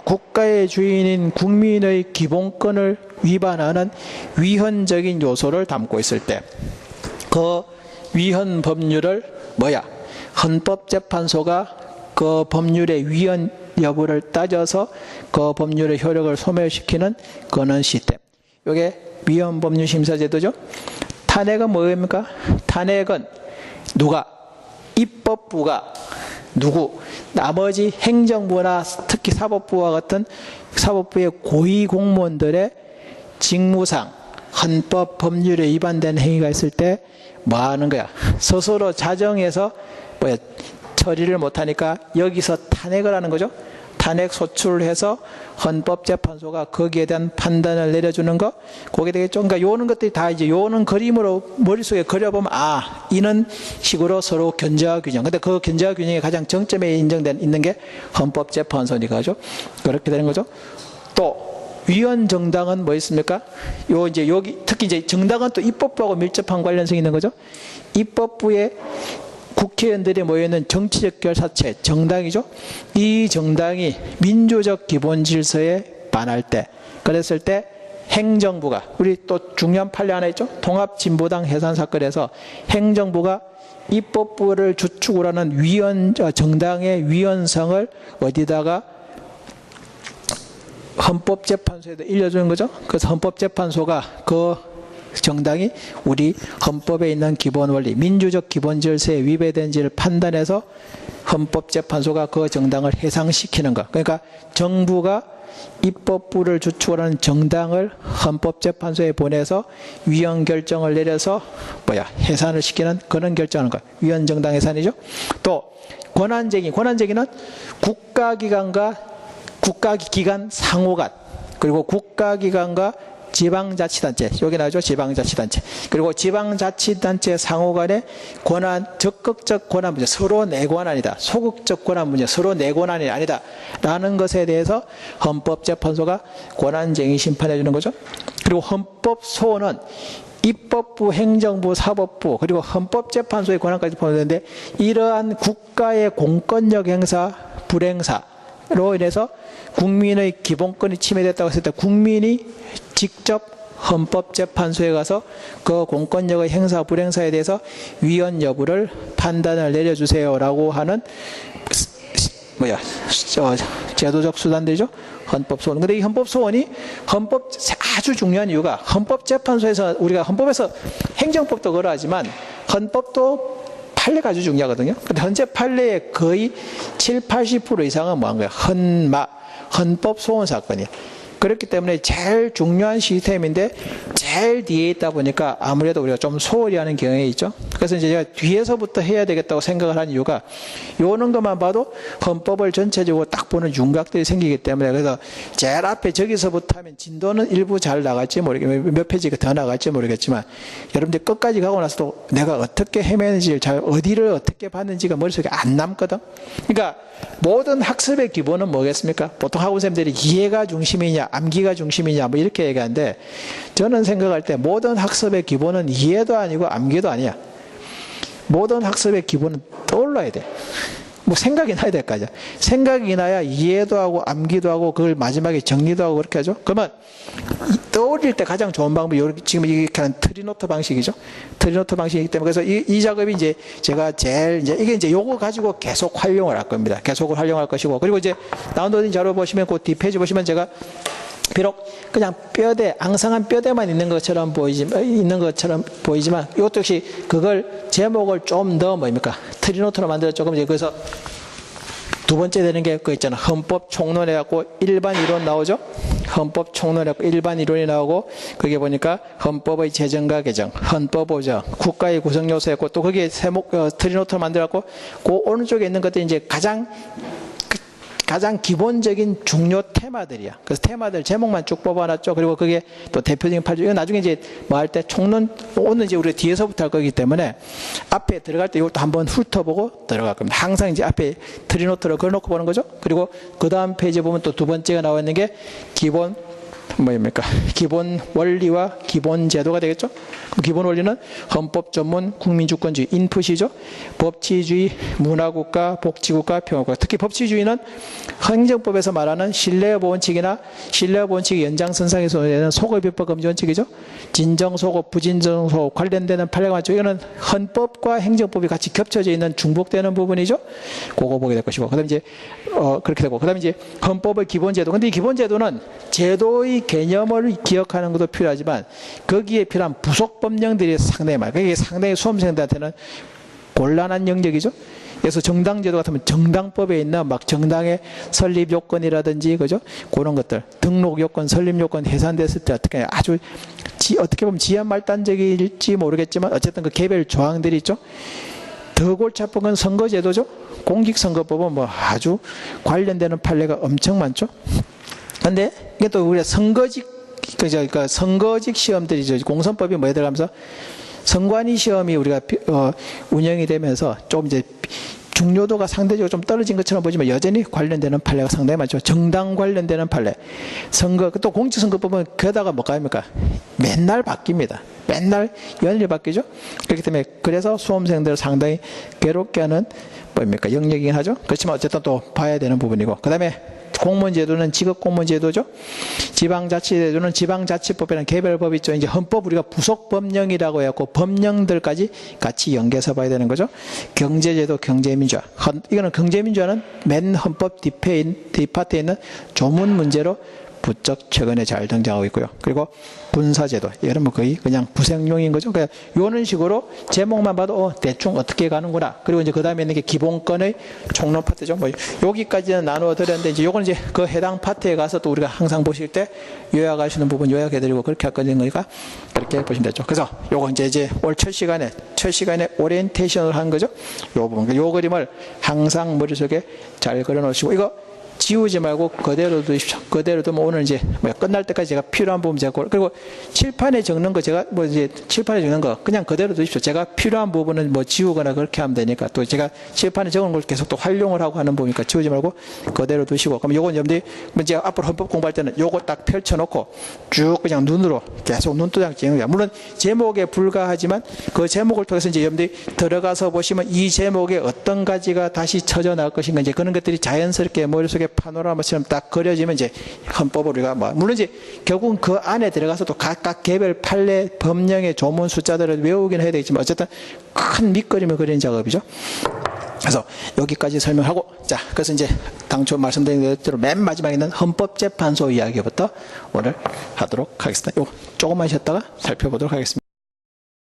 국가의 주인인 국민의 기본권을 위반하는 위헌적인 요소를 담고 있을 때, 그 위헌 법률을 헌법재판소가 그 법률의 위헌 여부를 따져서 그 법률의 효력을 소멸시키는 그런 시스템. 이게 위헌 법률 심사 제도죠. 탄핵은 뭐입니까? 탄핵은 입법부가 나머지 행정부나 특히 사법부와 같은 사법부의 고위 공무원들의 직무상 헌법 법률에 위반된 행위가 있을 때 뭐 하는 거야? 스스로 자정해서 처리를 못하니까 여기서 탄핵을 하는 거죠. 탄핵 소추를 해서 헌법재판소가 거기에 대한 판단을 내려주는 거, 그게 되겠죠. 그러니까 요는 것들이 다 이제 요는 그림으로 머릿속에 그려보면 이런 식으로 서로 견제와 균형. 근데 그 견제와 균형이 가장 정점에 있는 게 헌법재판소니까죠. 그렇게 되는 거죠. 또 위헌 정당은 뭐 있습니까? 이제 여기 특히 이제 정당은 또 입법부하고 밀접한 관련성이 있는 거죠. 입법부에 국회의원들이 모여있는 정치적 결사체, 정당이죠. 이 정당이 민주적 기본 질서에 반할 때, 그랬을 때 행정부가, 우리 또 중요한 판례 하나 있죠. 통합진보당 해산 사건에서 행정부가 입법부를 주축으로 하는 정당의 위헌성을 어디다가 헌법재판소에다 일려주는 거죠. 그래서 헌법재판소가 그 정당이 우리 헌법에 있는 기본 원리, 민주적 기본 질서에 위배된지를 판단해서 헌법재판소가 그 정당을 해상시키는 것. 그러니까 정부가 입법부를 주축으로 하는 정당을 헌법재판소에 보내서 위헌 결정을 내려서 해산을 시키는 그런 결정하는 것. 위헌 정당 해산이죠. 또 권한쟁의는 국가기관 상호간, 그리고 국가기관과 지방자치단체, 여기 나오죠. 지방자치단체. 그리고 지방자치단체 상호간의 적극적 권한 문제, 서로 내권한이다. 소극적 권한 문제, 서로 내권한이 아니다. 라는 것에 대해서 헌법재판소가 권한쟁의 심판해 주는 거죠. 그리고 헌법소원은 입법부, 행정부, 사법부, 그리고 헌법재판소의 권한까지 포함되는데, 이러한 국가의 공권력 행사, 불행사로 인해서 국민의 기본권이 침해됐다고 했을 때 국민이 직접 헌법재판소에 가서 그 공권력의 행사 불행사에 대해서 위헌 여부를 판단을 내려주세요라고 하는 제도적 수단들이죠. 헌법소원. 근데 이 헌법소원이 아주 중요한 이유가 헌법재판소에서 우리가 헌법에서 행정법도 그러하지만 헌법도 판례가 아주 중요하거든요. 근데 현재 판례의 거의 70~80% 이상은 뭐한 거야? 헌법소원 사건이에요. 그렇기 때문에 제일 중요한 시스템인데 제일 뒤에 있다 보니까 아무래도 우리가 좀 소홀히 하는 경향이 있죠. 그래서 이제 제가 뒤에서부터 해야 되겠다고 생각을 한 이유가 요런 것만 봐도 헌법을 전체적으로 딱 보는 윤곽들이 생기기 때문에, 그래서 제일 앞에 저기서부터 하면 진도는 일부 잘 나갈지 모르겠지만 몇 페이지가 더 나갈지 모르겠지만 여러분들 끝까지 가고 나서도 내가 어떻게 헤매는지 어디를 어떻게 봤는지가 머릿속에 안 남거든. 그러니까 모든 학습의 기본은 뭐겠습니까? 보통 학원생들이 이해가 중심이냐 암기가 중심이냐 뭐 이렇게 얘기하는데, 저는 생각할 때 모든 학습의 기본은 이해도 아니고 암기도 아니야. 모든 학습의 기본은 떠올라야 돼. 뭐 생각이 나야 될 거 아니야. 생각이 나야 이해도 하고 암기도 하고 그걸 마지막에 정리도 하고 그렇게 하죠. 그러면 떠올릴 때 가장 좋은 방법이 지금 이렇게 하는 트리노트 방식이죠. 트리노트 방식이기 때문에 그래서 이 작업이 이제 제가 제일 이게 이제 요거 가지고 계속 활용을 할 겁니다. 계속 활용할 것이고 그리고 이제 다운로딩 자료 보시면 그 뒷페이지 보시면 제가 비록 그냥 뼈대, 앙상한 뼈대만 있는 것처럼 보이지만 이것도 역시 그걸 제목을 좀 더 뭡니까? 트리노트로 만들었죠. 그럼 이제 그래서 두 번째 되는 게 그거 있잖아. 헌법 총론 해갖고 일반 이론 나오죠? 헌법 총론 해갖고 일반 이론이 나오고 그게 보니까 헌법의 제정과 개정, 헌법 보장, 국가의 구성 요소 했고 또 거기에 세목, 트리노트로 만들었고 그 오른쪽에 있는 것들이 이제 가장 기본적인 중요 테마들이야. 그래서 테마들 제목만 쭉 뽑아놨죠. 그리고 그게 또 대표적인 8조. 이건 나중에 이제 뭐 할 때 총론, 오늘 이제 우리가 뒤에서부터 할 거기 때문에 앞에 들어갈 때 이것도 한번 훑어보고 들어갈 겁니다. 항상 이제 앞에 트리노트로 걸어놓고 보는 거죠. 그리고 그 다음 페이지에 보면 또 두 번째가 나와 있는 게 기본, 뭐입니까? 기본 원리와 기본 제도가 되겠죠? 그럼 기본 원리는 헌법 전문 국민주권주의 인풋이죠. 법치주의, 문화국가, 복지국가, 평화국가. 특히 법치주의는 행정법에서 말하는 신뢰보원칙이나 신뢰보원칙의 연장선상에서 되는 소급입법 금지 원칙이죠. 진정소급, 부진정소급 관련되는 판례가 많죠. 이거는 헌법과 행정법이 같이 겹쳐져 있는 중복되는 부분이죠. 그거 보게 될 것이고. 그 다음에 이제, 그렇게 되고. 그 다음에 이제 헌법의 기본제도. 근데 이 기본제도는 제도의 개념을 기억하는 것도 필요하지만 거기에 필요한 부속 법령들이 상당히 많아요. 그게 상당히 수험생들한테는 곤란한 영역이죠. 그래서 정당제도 같으면 정당법에 있는 막 정당의 설립 요건이라든지 그죠? 그런 것들 등록 요건, 설립 요건 해산됐을 때 어떻게 아주 어떻게 보면 지연 말단적일지 모르겠지만 어쨌든 그 개별 조항들이 있죠. 더 골치 아픈 건 선거제도죠. 공직선거법은 뭐 아주 관련되는 판례가 엄청 많죠. 근데 이게 또 우리가 선거직 시험들이죠. 공선법이 뭐에 들어가면서 선관위 시험이 우리가 운영이 되면서 좀 이제 중요도가 상대적으로 좀 떨어진 것처럼 보지만 여전히 관련되는 판례가 상당히 많죠. 정당 관련되는 판례. 선거, 또 공직선거법은 게다가 뭐가 아닙니까? 맨날 바뀝니다. 맨날 연일 바뀌죠. 그렇기 때문에 그래서 수험생들을 상당히 괴롭게 하는 뭐입니까? 영역이긴 하죠. 그렇지만 어쨌든 또 봐야 되는 부분이고. 그 다음에 공무원제도는 직업공무원제도죠. 지방자치제도는 지방자치법이라는 개별법이 있죠. 이제 헌법 우리가 부속법령이라고 해갖고 법령들까지 같이 연계해서 봐야 되는 거죠. 경제제도, 경제민주화. 이거는 경제민주화는 맨 헌법 뒷파트에 있는 조문 문제로 부쩍 최근에 잘 등장하고 있고요. 그리고 군사제도, 이거는 뭐 거의 그냥 부생용인 거죠. 그러니까 이런 식으로 제목만 봐도 대충 어떻게 가는구나. 그리고 이제 그 다음에 있는 게 기본권의 총론 파트죠. 뭐 여기까지는 나누어 드렸는데 이제 요건 이제 그 해당 파트에 가서 또 우리가 항상 보실 때 요약하시는 부분 요약해드리고 그렇게 할 거니까 그렇게 보시면 되죠. 그래서 요거 이제 올 첫 시간에 오리엔테이션을 한 거죠. 요 부분, 요 그림을 항상 머릿속에 잘 그려놓으시고 이거 지우지 말고 그대로 두십시오. 그대로 두면 오늘 이제 끝날 때까지 제가 필요한 부분 제가 그리고 칠판에 적는 거 제가 뭐 이제 칠판에 적는 거 그냥 그대로 두십시오. 제가 필요한 부분은 뭐 지우거나 그렇게 하면 되니까 또 제가 칠판에 적은 걸 계속 또 활용을 하고 하는 부분이니까 지우지 말고 그대로 두시고 그럼 요건 여러분들이 이제 앞으로 헌법 공부할 때는 요거 딱 펼쳐놓고 쭉 그냥 눈으로 계속 눈도장 찍는 거야. 물론 제목에 불과하지만 그 제목을 통해서 이제 여러분들이 들어가서 보시면 이 제목에 어떤 가지가 다시 쳐져 나올 것인가 이제 그런 것들이 자연스럽게 머릿속에 파노라마처럼 딱 그려지면 이제 헌법을 우리가 뭐 물론 이제 결국은 그 안에 들어가서도 각각 개별 판례 법령의 조문 숫자들을 외우긴 해야 되겠지만 어쨌든 큰 밑그림을 그리는 작업이죠. 그래서 여기까지 설명하고 자 그래서 이제 당초 말씀드린 대로 맨 마지막에 있는 헌법재판소 이야기부터 오늘 하도록 하겠습니다. 요 조금만 쉬었다가 살펴보도록 하겠습니다.